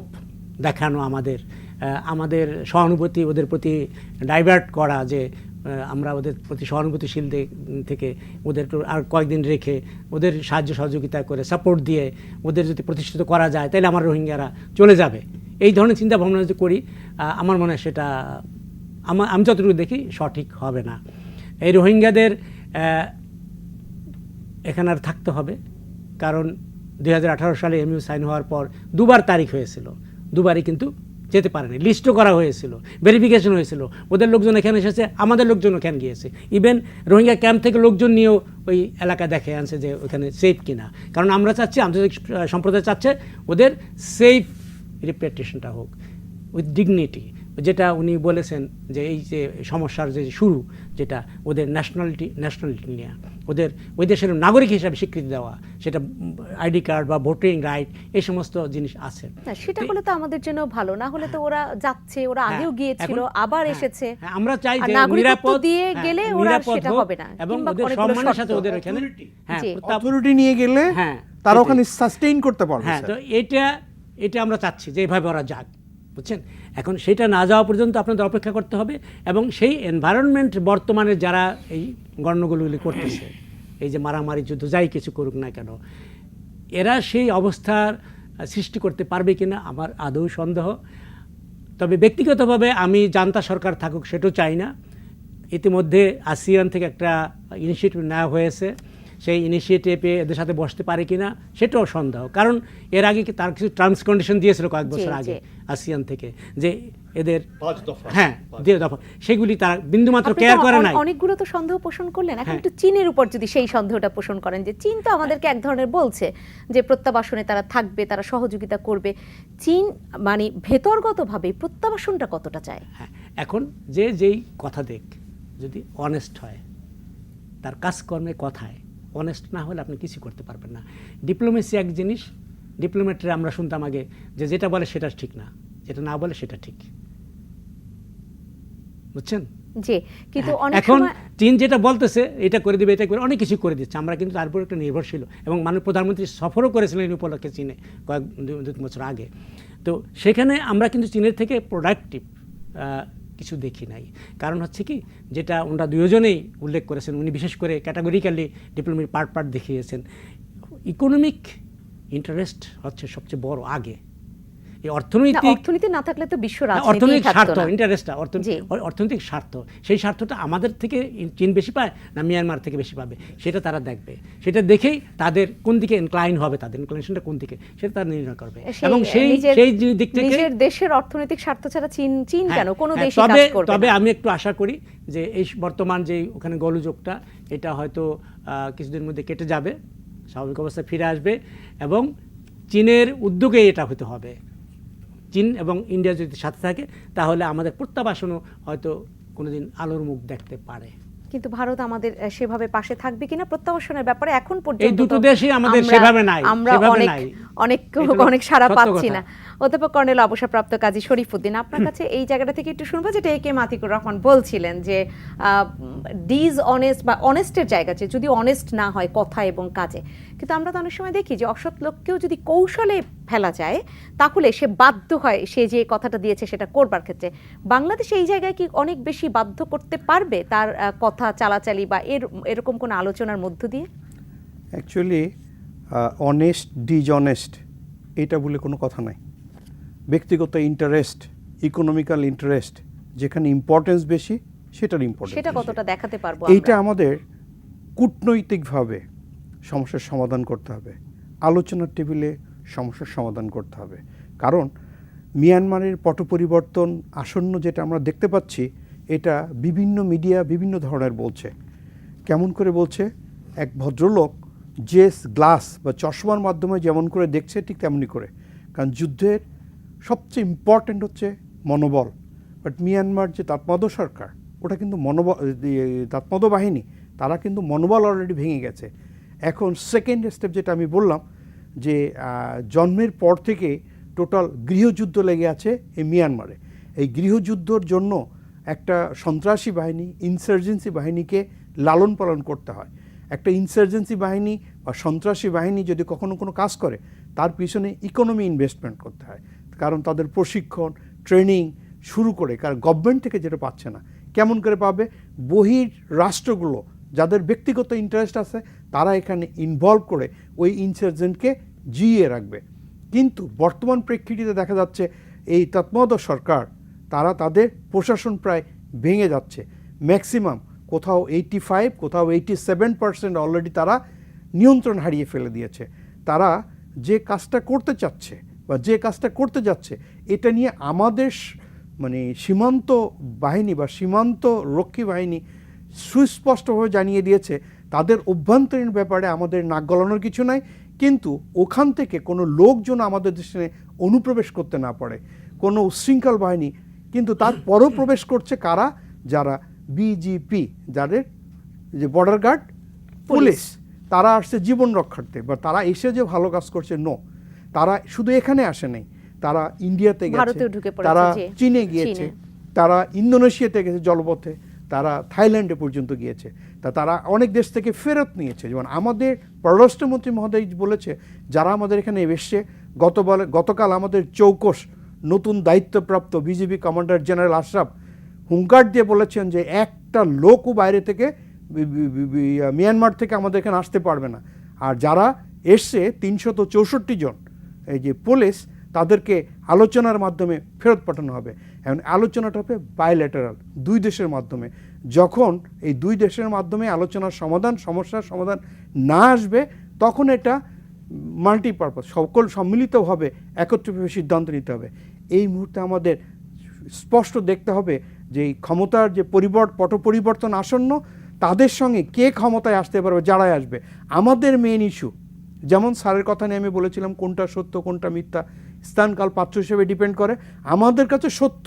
দেখানো, আমাদের সহানুভূতি ওদের প্রতি ডাইভার্ট করা, যে আমরা ওদের প্রতি সহানুভূতিশীল থেকে ওদের আর কয়েকদিন রেখে ওদের সাহায্য সহযোগিতা করে সাপোর্ট দিয়ে ওদের যদি প্রতিষ্ঠিত করা যায় তাহলে আমার রোহিঙ্গারা চলে যাবে, এই ধরনের চিন্তা ভাবনা যদি করি, আমার মনে হয় সেটা আমি যতটুকু দেখি সঠিক হবে না। এই রোহিঙ্গাদের এখানে আর থাকতে হবে, কারণ 2018 সালে এমইউ সাইন হওয়ার পর দুবার তারিখ হয়েছিল, দুবারই কিন্তু যেতে পারেনি। লিস্টও করা হয়েছিল, ভেরিফিকেশন হয়েছিল, ওদের লোকজন এখানে এসেছে, আমাদের লোকজন ওখানে গিয়েছে, ইভেন রোহিঙ্গা ক্যাম্প থেকে লোকজন নিয়েও ওই এলাকা দেখে আনছে যে ওখানে সেফ কিনা। কারণ আমরা চাচ্ছি, আন্তর্জাতিক সম্প্রদায় চাচ্ছে ওদের সেফ রিপ্রেজেন্টেশনটা হোক উইথ ডিগনিটি, যেটা উনি বলেছেন যে এই যে সমস্যার যে শুরু, যেটা ওদের ন্যাশনালিটি নিয়ে ওদের ওই দেশের নাগরিক হিসাবে স্বীকৃতি দেওয়া, সেটা আইডি কার্ড বা ভোটিং রাইট, এই সমস্ত জিনিস আছে। সেটা হলে তো আমাদের জন্য ভালো, না হলে তো ওরা যাচ্ছে, ওরা আগেও গিয়েছিল, আবার এসেছে। আমরা চাই যে নিরাপদ দিয়ে গেলে ওরা সেটা হবে না, এবং ওদের সম্মানের সাথে ওদের এখানে অথরিটি নিয়ে গেলে তারা ওখানে সাস্টেইন করতে পারবে। হ্যাঁ, তো এটা আমরা চাচ্ছি যে এভাবে ওরা যাক, বুঝছেন। এখন সেটা না যাওয়া পর্যন্ত আপনাদের অপেক্ষা করতে হবে, এবং সেই এনভায়রনমেন্ট বর্তমানে যারা এই গণ্ডগোলগুলি করতেছে, এই যে মারামারি যুদ্ধ যাই কিছু করুক না কেন, এরা সেই অবস্থার সৃষ্টি করতে পারবে কিনা আমার আদৌ সন্দেহ। তবে ব্যক্তিগতভাবে আমি জান্তা সরকার থাকুক সেটাও চাই না। ইতিমধ্যে আসিয়ান থেকে একটা ইনিশিয়েটিভ নেওয়া হয়েছে, সেই ইনিশিয়েটিভে এদের সাথে বসতে পারে কিনা সেটাও সন্দেহ। কারণ এর আগে তার কিছু টার্মস কন্ডিশন দিয়েছিল কয়েক বছর আগে আসিয়ান থেকে, যে এদের 5 দফা, হ্যাঁ 2 দফা, সেগুলি তারা বিন্দুমাত্র কেয়ার করে নাই। অনেকগুলো তো সন্দেহ পোষণ করলেন, এখন একটু চীনের উপর যদি সেই সন্দেহটা পোষণ করেন, যে চীন তো আমাদেরকে এক ধরনের বলছে যে প্রত্যাবাসনে তারা থাকবে, তারা সহযোগিতা করবে। চীন মানে ভেতরগতভাবে প্রত্যাবাসনটা কতটা চায়? হ্যাঁ, এখন যেই কথা দেখ, যদি অনেস্ট হয়, তার কাজকর্মে কথায় অনেস্ট না হলে আপনি কিছু করতে পারবেন না। ডিপ্লোমেসি এক জিনিস, ডিপ্লোমেটরা আমরা শুনতাম আগে যে যেটা বলে সেটা ঠিক না, যেটা না বলে সেটা ঠিক, বুঝছেন। জি, কিন্তু এখন চীন যেটা বলতেছে এটা করে দিবে, এটা করে অনেক কিছু করে দিচ্ছে, আমরা কিন্তু তার উপর একটা নির্ভরশীল। এবং মাননীয় প্রধানমন্ত্রী সফরও করেছিলেন এই উপলক্ষে চীনে কয়েক 2 বছর আগে। তো সেখানে আমরা কিন্তু চীনের থেকে প্রোডাক্টিভ কিছু দেখি নাই। কারণ হচ্ছে কি, যেটা ওনারা দুজনেই উল্লেখ করেছেন, উনি বিশেষ করে ক্যাটাগরিক্যালি ডিপ্লোমেসি পার্ট দেখিয়েছেন, ইকোনমিক ইন্টারেস্ট হচ্ছে সবচেয়ে বড় আগে। এই অর্থনীতি না থাকলে তো বিশ্ব রাজনীতি, অর্থনৈতিক স্বার্থ, ইন্টারেস্টটা অর্থনৈতিক স্বার্থ, সেই স্বার্থটা আমাদের থেকে চীন বেশি পায় না মিয়ানমার থেকে বেশি পাবে, সেটা তারা দেখবে। সেটা দেখেই তাদের কোন দিকে ইনক্লাইন হবে, তাদের ইনক্লাইনেশনটা কোন দিকে, সেটা তারা নির্ণয় করবে। এবং সেই দিক থেকে নিজের দেশের অর্থনৈতিক স্বার্থ ছাড়া চীন কেন কোনো দেশই কাজ করবে না। তবে আমি একটু আশা করি যে এই বর্তমান যে ওখানে গোলযোগটা, এটা হয়তো কিছুদিনের মধ্যে কেটে যাবে, স্বাভাবিক অবস্থায় ফিরে আসবে, এবং চীনের উদ্যোগে এটা হতে হবে। চীন এবং ইন্ডিয়া যদি সাথে থাকে তাহলে আমাদের প্রত্যাবাসনও হয়তো কোনোদিন আলোর মুখ দেখতে পারে। কিন্তু ভারত আমাদের সেভাবে পাশে থাকবে কিনা প্রত্যাবাসনের ব্যাপারে এখন পর্যন্ত এই দুটো দেশই আমাদের সেভাবে নাই, আমরা অনেক সাড়া পাচ্ছি না। অধ্যাপক কর্নেল অবসরপ্রাপ্ত কাজী শরীফউদ্দীন, আপনার কাছে এই জায়গাটা থেকে একটু শুনবো, যেটা একে আতিকুর রহমান বলছিলেন যে ডিসঅনেস্ট বা অনেস্টের জায়গা, যে যদি অনেস্ট না হয় কথা এবং কাজে, কিন্তু আমরা তো অনেক সময় দেখি যে অসৎ লোককেও যদি কৌশলে ফেলা যায় তাহলে সে বাধ্য হয় সে যে কথাটা দিয়েছে সেটা করবার ক্ষেত্রে। বাংলাদেশ এই জায়গায় কি অনেক বেশি বাধ্য করতে পারবে তার কথা চালাচালি বা এরকম কোনো আলোচনার মধ্য দিয়ে? অ্যাকচুয়ালি অনেস্ট ডিসঅনেস্ট এটা বলে কোনো কথা নাই। ব্যক্তিগত ইন্টারেস্ট, ইকোনমিক্যাল ইন্টারেস্ট, যেখানে ইম্পর্টেন্স বেশি সেটার ইম্পর্টেন্স, সেটা কতটা দেখাতে পারবো এইটা আমাদের কূটনৈতিকভাবে সমস্যার সমাধান করতে হবে, আলোচনার টেবিলে সমস্যার সমাধান করতে হবে। কারণ মিয়ানমারের পট পরিবর্তন আসন্ন যেটা আমরা দেখতে পাচ্ছি, এটা বিভিন্ন মিডিয়া বিভিন্ন ধরনের বলছে। কেমন করে বলছে? এক ভদ্রলোক জেস গ্লাস বা চশমার মাধ্যমে যেমন করে দেখছে ঠিক তেমনি করে। কারণ যুদ্ধের সবচেয়ে ইম্পর্ট্যান্ট হচ্ছে মনোবল। বাট মিয়ানমার যে তাতমাদ সরকার, ওটা কিন্তু তাতমাদ বাহিনী, তারা কিন্তু মনোবল অলরেডি ভেঙে গেছে। এখন সেকেন্ড স্টেপ যেটা আমি বললাম, যে জন্মের পর থেকে টোটাল গৃহযুদ্ধ লেগে আছে এই মিয়ানমারে। এই গৃহযুদ্ধর জন্য একটা সন্ত্রাসী বাহিনী, ইনসার্জেন্সি বাহিনীকে লালন পালন করতে হয়। একটা ইনসার্জেন্সি বাহিনী বা সন্ত্রাসী বাহিনী যদি কখনো কোনো কাজ করে, তার পিছনে ইকোনমি ইনভেস্টমেন্ট করতে হয়। কারণ তাদের প্রশিক্ষণ, ট্রেনিং শুরু করে, কারণ গভর্নমেন্ট থেকে যেটা পাচ্ছে না, কেমন করে পাবে? বহির রাষ্ট্রগুলো যাদের ব্যক্তিগত ইন্টারেস্ট আছে, তারা এখানে ইনভলভ করে ওই ইনসার্জেন্টকে জিইয়ে রাখবে। কিন্তু বর্তমান প্রেক্ষিতে দেখা যাচ্ছে এই তত্ত্বাবধায়ক সরকার, তারা তাদের প্রশাসন প্রায় ভেঙে যাচ্ছে। ম্যাক্সিমাম কোথাও 85, কোথাও 87% অলরেডি তারা নিয়ন্ত্রণ হারিয়ে ফেলে দিয়েছে। তারা যে কাজটা করতে চাচ্ছে বা যে কাজটা করতে যাচ্ছে, এটা নিয়ে আমাদের মানে সীমান্ত বাহিনী বা সীমান্ত রক্ষী বাহিনী সুস্পষ্টভাবে জানিয়ে দিয়েছে তাদের অভ্যন্তরীণ ব্যাপারে আমাদের নাক গলানোর কিছু নাই, কিন্তু ওখান থেকে কোনো লোকজন আমাদের দেশে অনুপ্রবেশ করতে না পারে, কোনো উচ্ছৃঙ্খল বাহিনী। কিন্তু তারপরও প্রবেশ করছে কারা? যারা বিজিপি, যাদের যে বর্ডার গার্ড, পুলিশ, তারা আসছে জীবন রক্ষার্থে। বা তারা এসে যে ভালো কাজ করছে, নো, তারা শুধু এখানে আসে নাই, তারা ইন্ডিয়াতে গেছে, তারা চীনে গিয়েছে, তারা ইন্দোনেশিয়াতে গেছে জলপথে, তারা থাইল্যান্ডে পর্যন্ত গিয়েছে। তারা অনেক দেশ থেকে ফেরত নিয়েছে। যেমন আমাদের পররাষ্ট্রমন্ত্রী মহোদয় বলেছে, যারা আমাদের এখানে এসছে, গতকাল আমাদের চৌকস নতুন দায়িত্বপ্রাপ্ত বিজিবি কমান্ডার জেনারেল আশরাফ হুঙ্কার দিয়ে বলেছেন যে একটা লোকও বাইরে থেকে মিয়ানমার থেকে আমাদের এখানে আসতে পারবে না। আর যারা এসছে 364 জন এই যে পুলিশ, তাদেরকে আলোচনার মাধ্যমে ফেরত পাঠানো হবে। এখন আলোচনাটা হবে বাইল্যাটারাল, দুই দেশের মাধ্যমে। যখন এই দুই দেশের মাধ্যমে আলোচনার সমাধান, সমস্যার সমাধান না আসবে, তখন এটা মাল্টিপারপাস, সকল সম্মিলিতভাবে একত্রিতভাবে সিদ্ধান্ত নিতে হবে। এই মুহূর্তে আমাদের স্পষ্ট দেখতে হবে যে এই ক্ষমতার যে পট পরিবর্তন আসন্ন, তাদের সঙ্গে কে ক্ষমতায় আসতে পারবে, যারাই আসবে। আমাদের মেইন ইস্যু, যেমন স্যারের কথা নিয়ে আমি বলেছিলাম, কোনটা সত্য কোনটা মিথ্যা স্থানকাল পাত্র হিসেবে ডিপেন্ড করে। আমাদের কাছে সত্য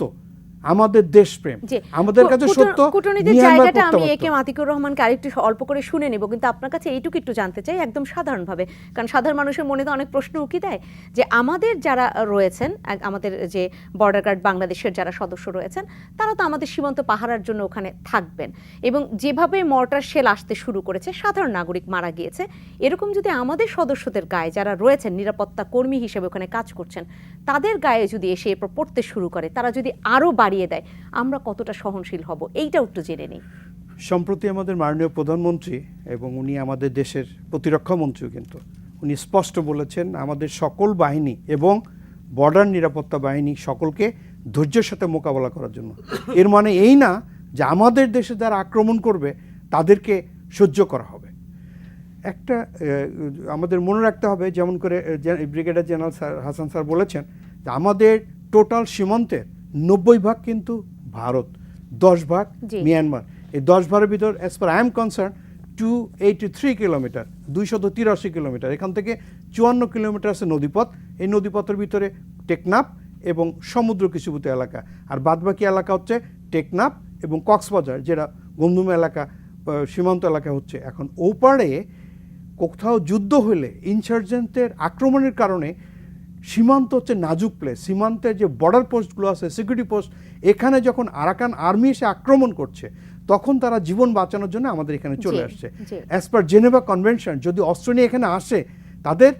আমাদের দেশপ্রেম, আমাদের কাছে সত্য কূটনীতির জায়গাটা আমি একে আতিকুর রহমানকে আরেকটু অল্প করে শুনে নেব, কিন্তু আপনার কাছে এইটুকু একটু জানতে চাই একদম সাধারণভাবে, কারণ সাধারণ মানুষের মনে তো অনেক প্রশ্ন উকি দেয় যে আমাদের যারা রয়েছেন, আমাদের যে বর্ডার গার্ড বাংলাদেশের যারা সদস্য রয়েছেন, তারা তো আমাদের সীমান্ত পাহারার জন্য ওখানে থাকবেন, এবং যেভাবে মর্টার শেল আসতে শুরু করেছে, সাধারণ নাগরিক মারা গিয়েছে, এরকম যদি আমাদের সদস্যদের গায়ে যারা রয়েছেন নিরাপত্তা কর্মী হিসেবে ওখানে কাজ করছেন, তাদের গায়ে যদি এসে এরপর পড়তে শুরু করে, তারা যদি আরও বাড়িয়ে দেয়, আমরা কতটা সহনশীল হব, এইটাও একটু জেনে নেই। সম্প্রতি আমাদের মাননীয় প্রধানমন্ত্রী এবং উনি আমাদের দেশের প্রতিরক্ষা মন্ত্রীও কিন্তু উনি স্পষ্ট বলেছেন, আমাদের সকল বাহিনী এবং বর্ডার নিরাপত্তা বাহিনী সকলকে ধৈর্যের সাথে মোকাবেলা করার জন্য। এর মানে এই না যে আমাদের দেশে যারা আক্রমণ করবে তাদেরকে সহ্য করা হবে। একটা আমাদের মনে রাখতে হবে, যেমন করে ব্রিগেডিয়ার জেনারেল হাসান স্যার বলেছেন, যে আমাদের টোটাল সীমান্তের 90% কিন্তু ভারত, 10% মিয়ানমার। এই 10% ভিতর as per I am concern 283 kilometre, 283 kilometre. এখান থেকে 54 কিলোমিটার আছে নদীপথ। এই নদীপথের ভিতরে টেকনাফ এবং সমুদ্র কেশবতী এলাকা, আর বাদবাকি এলাকা হচ্ছে টেকনাফ এবং কক্সবাজার, যেটা গমদুম এলাকা সীমান্ত এলাকা হচ্ছে। এখন ওপারে কোথাও যুদ্ধ হলে ইনসার্জেন্টের আক্রমণের কারণে সীমান্ত হচ্ছে নাজুক প্লেস, সীমান্তের যে বর্ডার পোস্টগুলো আছে, সিকিউরিটি পোস্ট, এখানে যখন আরাকান আর্মি এসে আক্রমণ করছে তখন তারা জীবন বাঁচানোর জন্য আমাদের এখানে চলে আসছে। অ্যাজ পার জেনেভা কনভেনশন যদি অস্ত্র নিয়ে এখানে আসে, তাদের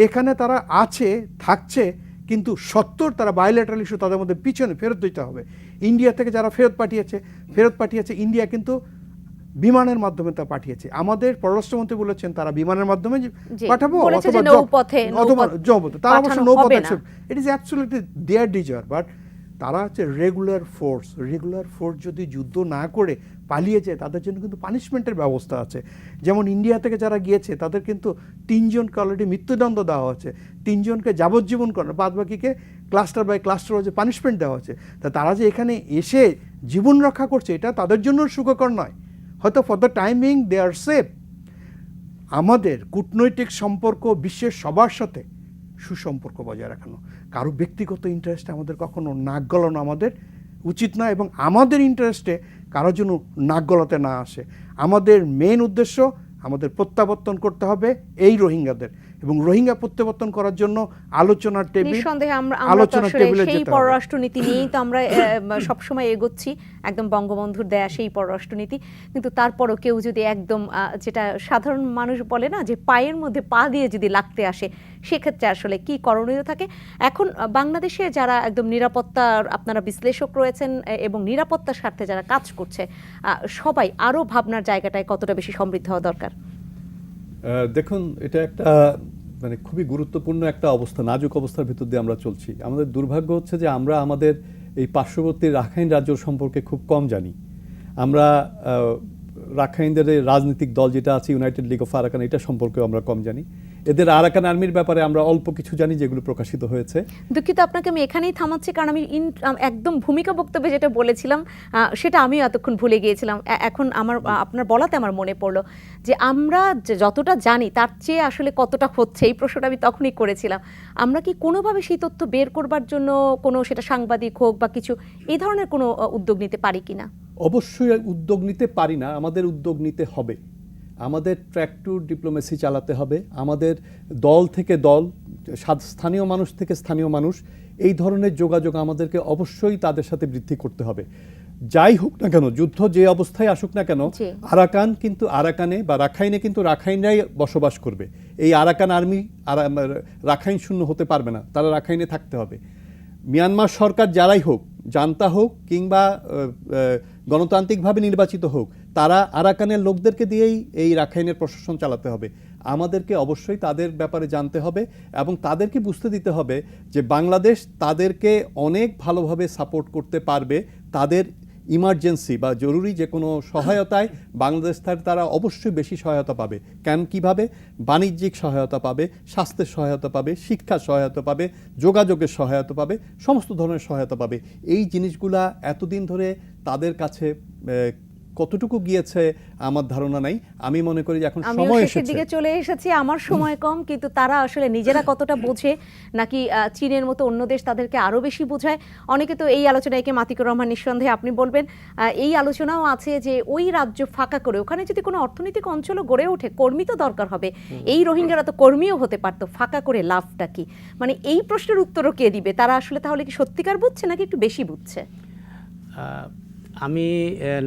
এখানে তারা আছে, থাকছে, কিন্তু সত্তর তারা বায়োলেটারাল ইস্যু তাদের মধ্যে পিছনে ফেরত দিতে হবে। ইন্ডিয়া থেকে যারা ফেরত পাঠিয়েছে ইন্ডিয়া কিন্তু বিমানের মাধ্যমে তা পাঠিয়েছে। আমাদের পররাষ্ট্রমন্ত্রী বলেছেন তারা বিমানের মাধ্যমে পাঠাবো অথবা নৌপথে, তারা অবশ্য নৌপথে, it is absolutely their desire, but তারা হচ্ছে রেগুলার ফোর্স যদি যুদ্ধ না করে পালিয়ে যায় তাদের জন্য কিন্তু পানিশমেন্টের ব্যবস্থা আছে। যেমন ইন্ডিয়া থেকে যারা গিয়েছে তাদের কিন্তু 3 জনকে অলরেডি মৃত্যুদণ্ড দেওয়া হচ্ছে, 3 জনকে যাবজ্জীবন করেন, বাদ বাকিকে ক্লাস্টার বাই ক্লাস্টার হচ্ছে পানিশমেন্ট দেওয়া হচ্ছে। তা তারা যে এখানে এসে জীবন রক্ষা করছে এটা তাদের জন্য সুখকর নয়, হয়তো for the timing they are safe. আমাদের কূটনৈতিক সম্পর্ক বিশ্বের সবার সাথে সুসম্পর্ক বজায় রাখানো, কারো ব্যক্তিগত ইন্টারেস্টে আমাদের কখনো নাক গলানো আমাদের উচিত নয়, এবং আমাদের ইন্টারেস্টে কারোর জন্য নাক গলাতে না আসে। আমাদের মেইন উদ্দেশ্য আমাদের প্রত্যাবর্তন করতে হবে এই রোহিঙ্গাদের, এবং রোহিঙ্গা প্রত্যাবর্তন করার জন্য আলোচনার টেবিল, নিঃসন্দেহে আমরা সেই পররাষ্ট্রনীতি নিয়েই তো আমরা সবসময় এগোচ্ছি, একদম বঙ্গবন্ধুর দেয়া সেই পররাষ্ট্রনীতি। কিন্তু তারপরও কেউ যদি একদম যেটা সাধারণ মানুষ বলে না যে পায়ের মধ্যে পা দিয়ে যদি লাগতে আসে, সেক্ষেত্রে আসলে কি করণীয় থাকে? এখন বাংলাদেশে যারা একদম নিরাপত্তার আপনারা বিশ্লেষক রয়েছেন এবং নিরাপত্তার স্বার্থে যারা কাজ করছে, সবাই আরও ভাবনার জায়গাটায় কতটা বেশি সমৃদ্ধ হওয়া দরকার? দেখুন, এটা একটা মানে খুবই গুরুত্বপূর্ণ একটা অবস্থা, নাজুক অবস্থার ভিতর দিয়ে আমরা চলছি। আমাদের দুর্ভাগ্য হচ্ছে যে আমরা আমাদের এই পার্শ্ববর্তী রাখাইন রাজ্য সম্পর্কে খুব কম জানি। আমরা রাখাইনদের রাজনৈতিক দল যেটা আছে ইউনাইটেড লিগ অফ আরাকান, এটা সম্পর্কেও আমরা কম জানি। এদের আরাকান আর্মির ব্যাপারে আমরা অল্প কিছু জানি, যেগুলো প্রকাশিত হয়েছে। দুঃখিত, আপনাকে আমি এখানেই থামাচ্ছি, কারণ আমি একদম ভূমিকা বক্তব্যে যেটা বলেছিলাম সেটা আমিও এতক্ষণ ভুলে গিয়েছিলাম। এখন আপনার বলাতে আমার মনে পড়লো যে আমরা যতটা জানি তার চেয়ে আসলে কতটা হচ্ছে, এই প্রশ্নটা আমি তখনই করেছিলাম। আমরা কি কোনোভাবে সেই তথ্য বের করবার জন্য কোনো, সেটা সাংবাদিক হোক বা কিছু, এই ধরনের কোনো উদ্যোগ নিতে পারি কিনা? অবশ্যই উদ্যোগ নিতে পারি না, আমাদের উদ্যোগ নিতে হবে। আমাদের ট্র্যাক টু ডিপ্লোমেসি চালাতে হবে। আমাদের দল থেকে দল, স্থানীয় মানুষ থেকে স্থানীয় মানুষ, এই ধরনের যোগাযোগ আমাদেরকে অবশ্যই তাদের সাথে বৃদ্ধি করতে হবে। যাই হোক না কেন, যুদ্ধ যে অবস্থায় আসুক না কেন, আরাকান কিন্তু আরাকানে বা রাখাইনে কিন্তু রাখাইনরাই বসবাস করবে। এই আরাকান আর্মি রাখাইন শূন্য হতে পারবে না, তারা রাখাইনে থাকতে হবে। মিয়ানমার সরকার যারাই হোক, জান্তা হোক কিংবা গণতান্ত্রিকভাবে নির্বাচিত হোক, তারা আরাকানের লোকদেরকে দিয়েই এই রাখাইনের প্রশাসন চালাতে হবে। আমাদেরকে অবশ্যই তাদের ব্যাপারে জানতে হবে এবং তাদেরকে বুঝতে দিতে হবে যে বাংলাদেশ তাদেরকে অনেক ভালোভাবে সাপোর্ট করতে পারবে। তাদের ইমার্জেন্সি বা জরুরি যে কোনো সহায়তায় বাংলাদেশ তারা অবশ্যই বেশি সহায়তা পাবে। কিভাবে? বাণিজ্যিক সহায়তা পাবে, স্বাস্থ্যের সহায়তা পাবে, শিক্ষার সহায়তা পাবে, যোগাযোগের সহায়তা পাবে, সমস্ত ধরনের সহায়তা পাবে। এই জিনিসগুলা এতদিন ধরে তাদের কাছে কতটুকু গিয়েছে আমার ধারণা নাই। আমি মনে করি এখন সময় এসেছে। দিকে চলে এসেছি, আমার সময় কম, কিন্তু তারা আসলে নিজেরা কতটা বোঝে, নাকি চীনের মতো অন্য দেশ তাদেরকে আরো বেশি বোঝায়? অনেকে তো এই আলোচনায়, মাতিকুর রহমান নিঃসন্দেহে আপনি বলবেন, এই আলোচনাও আছে যে ওই রাজ্য ফাঁকা করে ওখানে যদি কোনো অর্থনৈতিক অঞ্চলও গড়ে ওঠে, কর্মী তো দরকার হবে। এই রোহিঙ্গারা তো কর্মীও হতে পারতো, ফাঁকা করে লাভটা কি? মানে এই প্রশ্নের উত্তরও কে দিবে? তারা আসলে তাহলে কি সত্যিকার বুঝছে নাকি একটু বেশি বুঝছে? আমি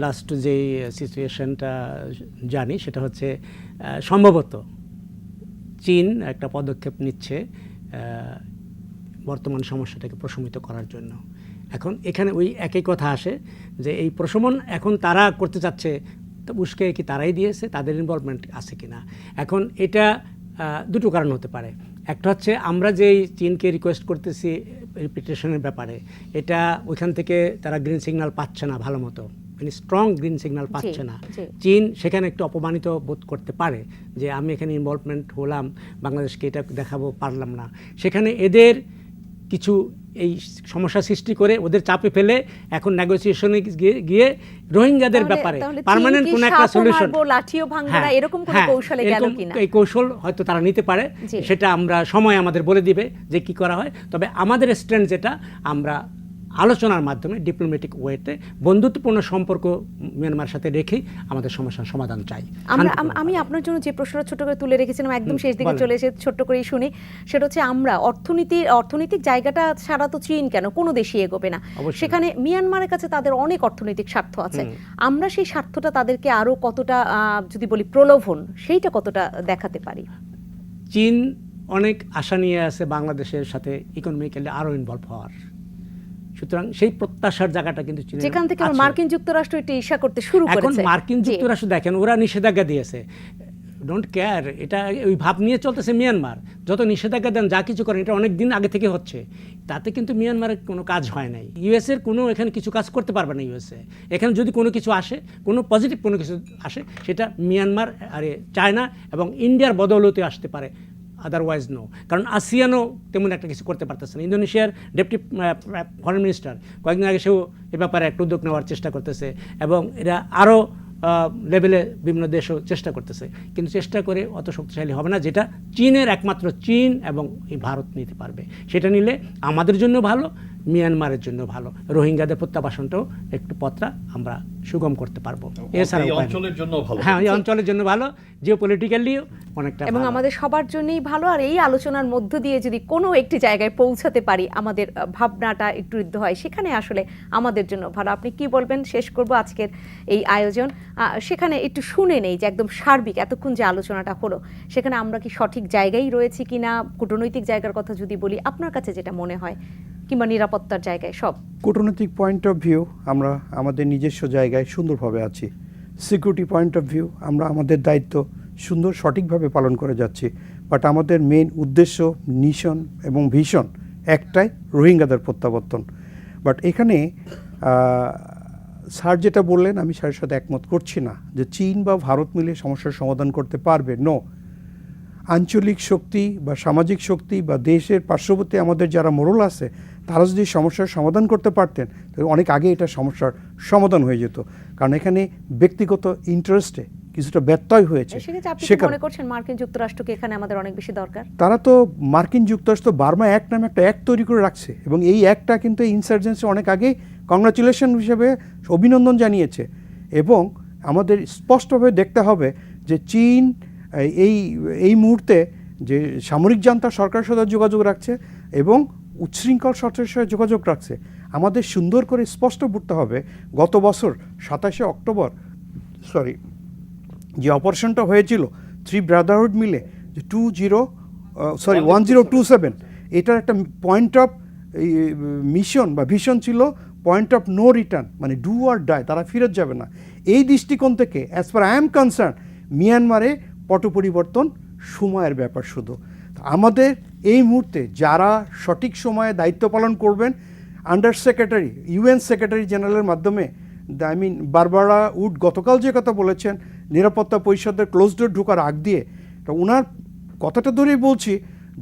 লাস্ট যেই সিচুয়েশনটা জানি সেটা হচ্ছে সম্ভবত চীন একটা পদক্ষেপ নিচ্ছে বর্তমান সমস্যাটাকে প্রশমিত করার জন্য। এখন এখানে ওই একই কথা আসে যে এই প্রশমন এখন তারা করতে চাচ্ছে, তো উস্কে কি তারাই দিয়েছে, তাদের ইনভলভমেন্ট আছে কিনা? এখন এটা দুটো কারণ হতে পারে। একটা হচ্ছে আমরা যেই চীনকে রিকোয়েস্ট করতেছি রিপিটেশনের ব্যাপারে, এটা ওইখান থেকে তারা গ্রিন সিগন্যাল পাচ্ছে না ভালো মতো, মানে স্ট্রং গ্রিন সিগন্যাল পাচ্ছে না। চীন সেখানে একটু অপমানিত বোধ করতে পারে যে আমি এখানে ইনভলভমেন্ট হলাম, বাংলাদেশকে এটা দেখাবো পারলাম না। সেখানে এদের কিছু এই সমস্যা সৃষ্টি করে ওদের চাপে ফেলে এখন নেগোসিয়েশনে গিয়ে রোহিঙ্গাদের ব্যাপারে পার্মানেন্ট কোনো একটা সলিউশন, লাঠিও ভাঙবে না, এরকম কোনো কৌশলে গেল কিনা, এই কৌশল হয়তো তারা নিতে পারে, সেটা আমরা সময় আমাদের বলে দিবে যে কি করা হয়। তবে আমাদের স্ট্যান্ড যেটা, আমরা আলোচনার মাধ্যমে ডিপ্লোম্যাটিক ওয়েতে বন্ধুত্বপূর্ণ সম্পর্ক মিয়ানমারের সাথে রেখেই আমাদের সমস্যার সমাধান চাই। আমি আপনার জন্য যে প্রশ্নটা ছোট করে তুলে রেখেছিলাম একদম শেষ দিকে চলে এসে ছোট্ট করেই শুনি, সেটা হচ্ছে আমরা অর্থনৈতিক জায়গাটা ছাড়া তো চীন কেন কোনো দেশই এগোবে না, সেখানে মিয়ানমারের কাছে তাদের অনেক অর্থনৈতিক স্বার্থ আছে, আমরা সেই স্বার্থটা তাদেরকে আরো কতটা যদি বলি প্রলোভন, সেইটা কতটা দেখাতে পারি? চীন অনেক আশা নিয়ে আছে বাংলাদেশের সাথে ইকোনমিক্যালি আরো ইনভলভ হওয়ার, সুতরাং সেই প্রত্যাশার জায়গাটা কিন্তু যেখান থেকে মার্কিন যুক্তরাষ্ট্র এটা ঈর্ষা করতে শুরু করেছে। এখন মার্কিন যুক্তরাষ্ট্র দেখেন ওরা নিষেধাজ্ঞা দিয়েছে, ডোন্ট কেয়ার, এটা ওই ভাব নিয়ে চলতেছে মিয়ানমার, যত নিষেধাজ্ঞা দেন যা কিছু করেন এটা অনেক দিন আগে থেকে হচ্ছে, তাতে কিন্তু মিয়ানমারের কোনো কাজ হয় নাই। ইউএসের কোনো এখানে কিছু কাজ করতে পারবে না ইউএসএ, এখানে যদি কোনো কিছু আসে, কোনো পজিটিভ কোনো কিছু আসে, সেটা মিয়ানমার আরে চায়না এবং ইন্ডিয়ার বদৌলতে আসতে পারে, আদারওয়াইজ নো। কারণ আসিয়ানও তেমন একটা কিছু করতে পারতেছে না। ইন্দোনেশিয়ার ডেপুটি ফরেন মিনিস্টার কয়েকদিন আগে সেও এ ব্যাপারে একটা উদ্যোগ নেওয়ার চেষ্টা করতেছে, এবং এরা আরও লেভেলে বিভিন্ন দেশও চেষ্টা করতেছে, কিন্তু চেষ্টা করে অত শক্তিশালী হবে না, যেটা চীনের একমাত্র চীন এবং এই ভারত নিতে পারবে। সেটা নিলে আমাদের জন্য ভালো, মিয়ানমারের জন্য ভালো, রোহিঙ্গাদের প্রত্যাবাসনটাও একটু পথটা আমরা সুগম করতে পারবো। এছাড়া অঞ্চলের জন্য ভালো, হ্যাঁ এই অঞ্চলের জন্য ভালো, জিওপলিটিক্যালিও অনেকটা এবং আমাদের সবার জন্যই ভালো। আর এই আলোচনার মধ্য দিয়ে যদি কোনো একটি জায়গায় পৌঁছাতে পারি, আমাদের ভাবনাটা একটু ঋদ্ধ হয়, সেখানে আসলে আমাদের জন্য ভালো। আপনি কি বলবেন? শেষ করব আজকের এই আয়োজন, সেখানে একটু শুনে নেই যে একদম সার্বিক এতক্ষণ যে আলোচনাটা হলো, সেখানে আমরা কি সঠিক জায়গায় রয়েছি কিনা, কূটনৈতিক জায়গার কথা যদি বলি, আপনার কাছে যেটা মনে হয়, কিংবা নিরাপত্তার জায়গায়, সব কূটনৈতিক পয়েন্ট অফ ভিউ আমরা আমাদের নিজস্ব জায়গায় সুন্দরভাবে আছি, সিকিউরিটি পয়েন্ট অফ ভিউ আমরা আমাদের দায়িত্ব সুন্দর সঠিকভাবে পালন করে যাচ্ছি, বাট আমাদের মেইন উদ্দেশ্য, মিশন এবং ভিশন একটাই, রোহিঙ্গাদের প্রত্যাবর্তন। বাট এখানে স্যার যেটা বললেন আমি স্যারের সাথে একমত করছি না যে চীন বা ভারত মিলে সমস্যার সমাধান করতে পারবে, নো। আঞ্চলিক শক্তি বা সামাজিক শক্তি বা দেশের পার্শ্ববর্তী আমাদের যারা মোড়ল আছে, তারা যদি সমস্যার সমাধান করতে পারতেন তাহলে অনেক আগে এটা সমস্যার সমাধান হয়ে যেত। কারণ এখানে ব্যক্তিগত ইন্টারেস্টে কিছুটা ব্যত্যয় হয়েছে। মনে করছেন মার্কিন যুক্তরাষ্ট্রকে এখানে আমাদের অনেক বেশি দরকার? তারা তো মার্কিন যুক্তরাষ্ট্র বার্মা অ্যাক্ট নামে একটা অ্যাক্ট তৈরি করে রাখছে, এবং এই অ্যাক্টটা কিন্তু ইনসার্জেন্সি অনেক আগেই কংগ্রাচুলেশন হিসেবে অভিনন্দন জানিয়েছে। এবং আমাদের স্পষ্টভাবে দেখতে হবে যে চীন এই মুহূর্তে যে সামরিক জান্তা সরকারের সাথে যোগাযোগ রাখছে এবং উচ্ছৃঙ্খল সরকারের সাথে যোগাযোগ রাখছে, আমাদের সুন্দর করে স্পষ্ট বুঝতে হবে গত বছর 27শে অক্টোবর যে অপারেশনটা হয়েছিল থ্রি ব্রাদারহুড মিলে, যে 1027, এটার একটা পয়েন্ট অফ মিশন বা ভিশন ছিল পয়েন্ট অফ নো রিটার্ন, মানে ডু আর ডাই, তারা ফেরত যাবে না। এই দৃষ্টিকোণ থেকে as per I am concern, মিয়ানমারে পট পরিবর্তন সময়ের ব্যাপার শুধু। আমাদের এই মুহূর্তে যারা সঠিক সময়ে দায়িত্ব পালন করবেন, আন্ডার সেক্রেটারি, ইউএন সেক্রেটারি জেনারেলের মাধ্যমে, বারবারা উড গতকাল যে কথা বলেছেন নিরাপত্তা পরিষদের ক্লোজ ডোর ঢোকার আগ দিয়ে, তো ওনার কথাটা ধরেই বলছি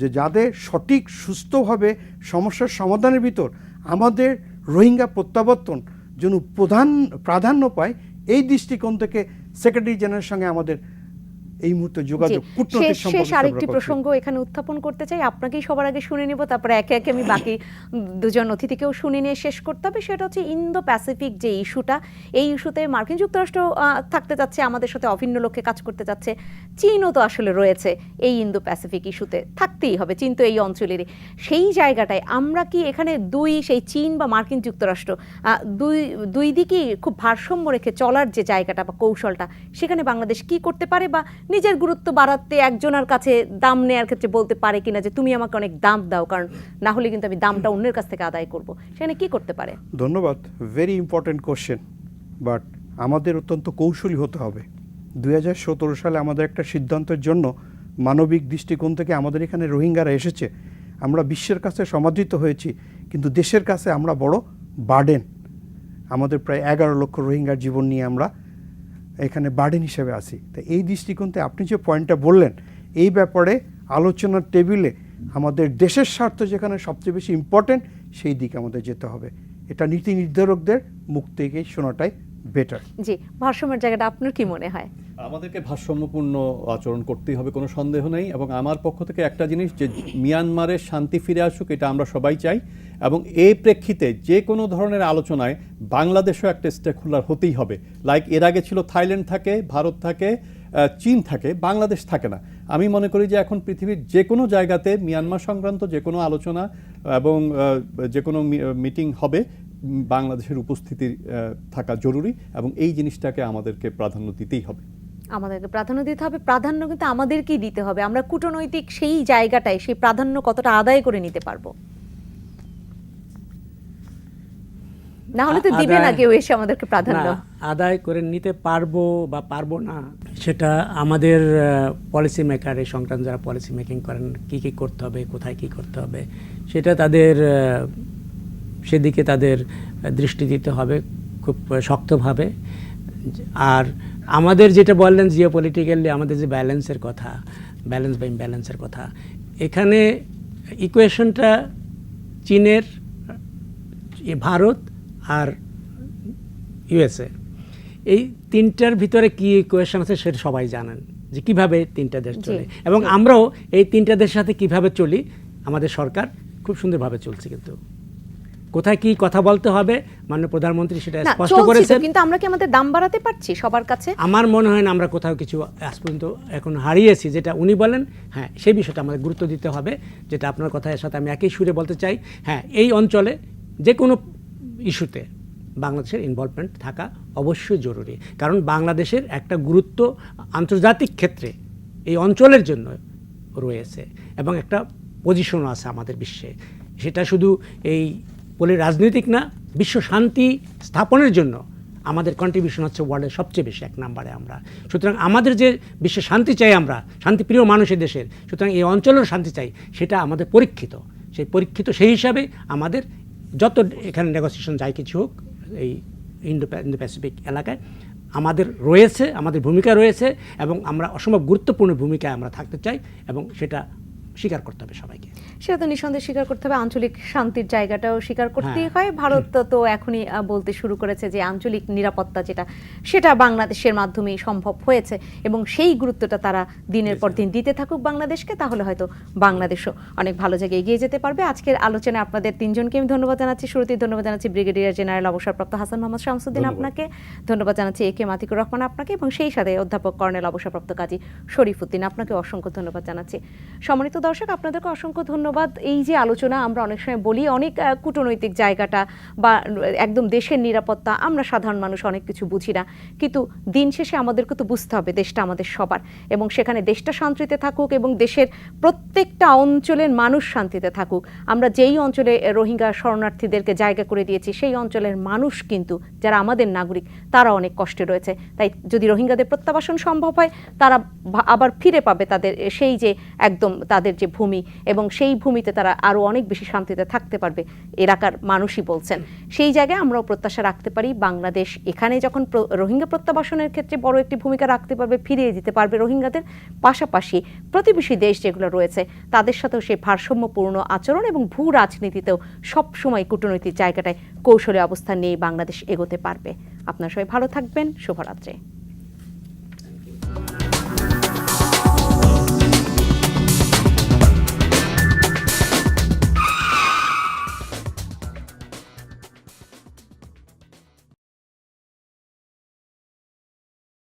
যে যাদের সঠিক সুস্থভাবে সমস্যার সমাধানের ভিতর আমাদের রোহিঙ্গা প্রত্যাবর্তন যেন প্রাধান্য পায়, এই দৃষ্টিকোণ থেকে সেক্রেটারি জেনারেলের সঙ্গে আমাদের এই মুহূর্তে যোগাযোগ, কূটনৈতিক সম্পর্ক। শেষ আরেকটি প্রসঙ্গ এখানে উত্থাপন করতে চাই, আপনাকেই সবার আগে শুনে নিব, তারপরে একে একে আমি বাকি দুজন অতিথিকেও শুনে নিয়ে শেষ করতে হবে। সেটা হচ্ছে ইন্দো প্যাসিফিক যে ইস্যুটা, এই ইস্যুতে মার্কিন যুক্তরাষ্ট্র থাকতে যাচ্ছে, আমাদের সাথে অভিন্ন লক্ষ্যে কাজ করতে যাচ্ছে, চীনও তো আসলে রয়েছে এই ইন্দো প্যাসিফিক ইস্যুতে, থাকতেই হবে, চীন তো এই অঞ্চলেরই। সেই জায়গাটায় আমরা কি এখানে সেই চীন বা মার্কিন যুক্তরাষ্ট্র দুই দিকেই খুব ভারসাম্য রেখে চলার যে জায়গাটা বা কৌশলটা, সেখানে বাংলাদেশ কি করতে পারে, বা নিজের গুরুত্ব বাড়াতে একজনের কাছে দাম নেওয়ার ক্ষেত্রে বলতে পারে কিনা যে তুমি আমাকে অনেক দাম দাও, কারণ না হলে কিন্তু আমি দামটা অন্যের কাছ থেকে আদায় করব, সেখানে কি করতে পারে? ধন্যবাদ, ভেরি ইম্পর্টেন্ট কোশ্চেন, বাট আমাদের অত্যন্ত কৌশলী হতে হবে। 2017 সালে আমাদের একটা সিদ্ধান্তের জন্য মানবিক দৃষ্টিকোণ থেকে আমাদের এখানে রোহিঙ্গারা এসেছে, আমরা বিশ্বের কাছে সমাদৃত হয়েছি, কিন্তু দেশের কাছে আমরা বড় বার্ডেন। আমাদের প্রায় 11 লক্ষ রোহিঙ্গার জীবন নিয়ে আমরা এখানে বার্ডেন হিসেবে আছি। তো এই দৃষ্টিকোণ থেকে আপনি যে পয়েন্টটা বললেন, এই ব্যাপারে আলোচনার টেবিলে আমাদের দেশের স্বার্থ যেখানে সবচেয়ে বেশি ইম্পর্টেন্ট সেই দিকে আমাদের যেতে হবে। এটা নীতি নির্ধারকদের মুখ থেকেই শোনাটাই বেটার। জি, ভারসাম্যের জায়গাটা আপনার কি মনে হয়? আমাদেরকে ভারসাম্যপূর্ণ আচরণ করতেই হবে, কোনো সন্দেহ নেই। এবং আমার পক্ষ থেকে একটা জিনিস, যে মিয়ানমারের শান্তি ফিরে আসুক, এটা আমরা সবাই চাই। এবং এই প্রেক্ষিতে যে কোনো ধরনের আলোচনায় বাংলাদেশও একটা স্টেক হোল্ডার হতেই হবে। লাইক এর আগে ছিল থাইল্যান্ড থাকে, ভারত থাকে, চীন থাকে, বাংলাদেশ থাকে না। আমি মনে করি যে এখন পৃথিবীর যে কোনো জায়গাতে মিয়ানমার সংক্রান্ত যে কোনো আলোচনা এবং যে কোনো মিটিং হবে, বাংলাদেশের উপস্থিতি থাকা জরুরি এবং এই জিনিসটাকে আমাদেরকে প্রাধান্য দিতেই হবে। আমাদেরকে প্রাধান্য দিতে হবে, প্রাধান্য কিন্তু আমাদেরকেই দিতে হবে। আমরা কূটনৈতিক সেই জায়গাটায় সেই প্রাধান্য কতটা আদায় করে নিতে পারবো, না হলে তো দিবে না কেউ এসে আমাদেরকে প্রাধান্য। আদায় করে নিতে পারবো বা পারবো না, সেটা আমাদের পলিসি মেকার, এই সংক্রান্ত যারা পলিসি মেকিং করেন, কি কি করতে হবে, কোথায় কি করতে হবে, সেটা তাদের সেদিকে তাদের দৃষ্টি দিতে হবে খুব শক্তভাবে। আর আমাদের যেটা বললেন জিওপলিটিক্যালি আমাদের যে ব্যালেন্সের কথা, ব্যালেন্স বা ইমব্যালেন্সের কথা, এখানে ইকুয়েশনটা চীনের, ভারত আর ইউএসএ, এই তিনটার ভিতরে কি ইকুয়েশন আছে সেটা সবাই জানেন, যে কিভাবে তিনটা দেশ চলে। এবং আমরাও এই তিনটা দেশের সাথে কিভাবে চলি, আমাদের সরকার খুব সুন্দরভাবে চলছে। কিন্তু কোথায় কি কথা বলতে হবে মাননীয় প্রধানমন্ত্রী সেটা স্পষ্ট করেছেন। কিন্তু আমরা কি আমাদের দাম বাড়াতে পারছি সবার কাছে? আমার মনে হয় না আমরা কোথাও কিছু আজ পর্যন্ত এখন হারিয়েছি। যেটা উনি বলেন, হ্যাঁ, সেই বিষয়টা আমাদের গুরুত্ব দিতে হবে। যেটা আপনার কথার সাথে আমি একই সুরে বলতে চাই, হ্যাঁ, এই অঞ্চলে যে কোনো ইস্যুতে বাংলাদেশের ইনভলভমেন্ট থাকা অবশ্যই জরুরি। কারণ বাংলাদেশের একটা গুরুত্ব আন্তর্জাতিক ক্ষেত্রে এই অঞ্চলের জন্য রয়েছে এবং একটা পজিশনও আছে আমাদের বিশ্বে। সেটা শুধু এই বলে রাজনৈতিক না, বিশ্ব শান্তি স্থাপনের জন্য আমাদের কন্ট্রিবিউশন হচ্ছে ওয়ার্ল্ডের সবচেয়ে বেশি, 1 নম্বরে আমরা। সুতরাং আমাদের যে বিশ্বে শান্তি চাই, আমরা শান্তিপ্রিয় মানুষের দেশের, সুতরাং এই অঞ্চলের শান্তি চাই, সেটা আমাদের পরীক্ষিত। সেই হিসাবে আমাদের যত এখানে নেগোসিয়েশন যাই কিছু হোক, এই ইন্দো প্যাসিফিক এলাকায় আমাদের রয়েছে, আমাদের ভূমিকা রয়েছে এবং আমরা অসম্ভব গুরুত্বপূর্ণ ভূমিকায় আমরা থাকতে চাই এবং সেটা স্বীকার করতে হবে সবাইকে। সেটা তো নিঃসন্দেহে স্বীকার করতে হবে। আঞ্চলিক শান্তির জায়গাটাও স্বীকার করতেই হয়। ভারত তো এখনই বলতে শুরু করেছে যে আঞ্চলিক নিরাপত্তা যেটা, সেটা বাংলাদেশের মাধ্যমেই সম্ভব হয়েছে এবং সেই গুরুত্বটা তারা দিনের পর দিন দিতে থাকুক বাংলাদেশকে, তাহলে হয়তো বাংলাদেশও অনেক ভালো জায়গায় এগিয়ে যেতে পারবে। আজকের আলোচনায় আপনাদের তিনজনকে আমি ধন্যবাদ জানাচ্ছি। শুরুতেই ধন্যবাদ জানাচ্ছি ব্রিগেডিয়ার জেনারেল অবসরপ্রাপ্ত হাসান মোহাম্মদ শামসুদ্দিন আপনাকে, ধন্যবাদ জানাচ্ছি এ কে মাতিকুর রহমান আপনাকে এবং সেই সাথে অধ্যাপক কর্নেল অবসরপ্রাপ্ত কাজী শরীফউদ্দিন আপনাকে অসংখ্য ধন্যবাদ জানাচ্ছি। সম্মানিত দর্শক, আপনাদেরকে অসংখ্য ধন্যবাদ। এই যে আলোচনা, আমরা অনেক সময় বলি অনেক কূটনৈতিক জায়গাটা বা একদম দেশের নিরাপত্তা, আমরা সাধারণ মানুষ অনেক কিছু বুঝি না, কিন্তু দিন শেষে আমাদেরকে তো বুঝতে হবে দেশটা আমাদের সবার এবং সেখানে দেশটা শান্তিতে থাকুক এবং দেশের প্রত্যেকটা অঞ্চলের মানুষ শান্তিতে থাকুক। আমরা যেই অঞ্চলে রোহিঙ্গা শরণার্থীদেরকে জায়গা করে দিয়েছি, সেই অঞ্চলের মানুষ কিন্তু যারা আমাদের নাগরিক, তারা অনেক কষ্টে রয়েছে। তাই যদি রোহিঙ্গাদের প্রত্যাবাসন সম্ভব হয়, তারা আবার ফিরে পাবে তাদের সেই যে একদম তাদের যে ভূমি এবং সেই ভূমিতে তারা আরও অনেক বেশি শান্তিতে থাকতে পারবে, এলাকার মানুষই বলছেন। সেই জায়গায় আমরাও প্রত্যাশা রাখতে পারি বাংলাদেশ এখানে যখন রোহিঙ্গা প্রত্যাবাসনের ক্ষেত্রে বড় একটি ভূমিকা রাখতে পারবে, ফিরিয়ে দিতে পারবে রোহিঙ্গাদের, পাশাপাশি প্রতিবেশী দেশ যেগুলো রয়েছে তাদের সাথেও সেই ভারসাম্যপূর্ণ আচরণ এবং ভূ রাজনীতিতেও সবসময় কূটনৈতিক জায়গাটায় কৌশলী অবস্থান নিয়ে বাংলাদেশ এগোতে পারবে। আপনারা সবাই ভালো থাকবেন। শুভরাত্রি।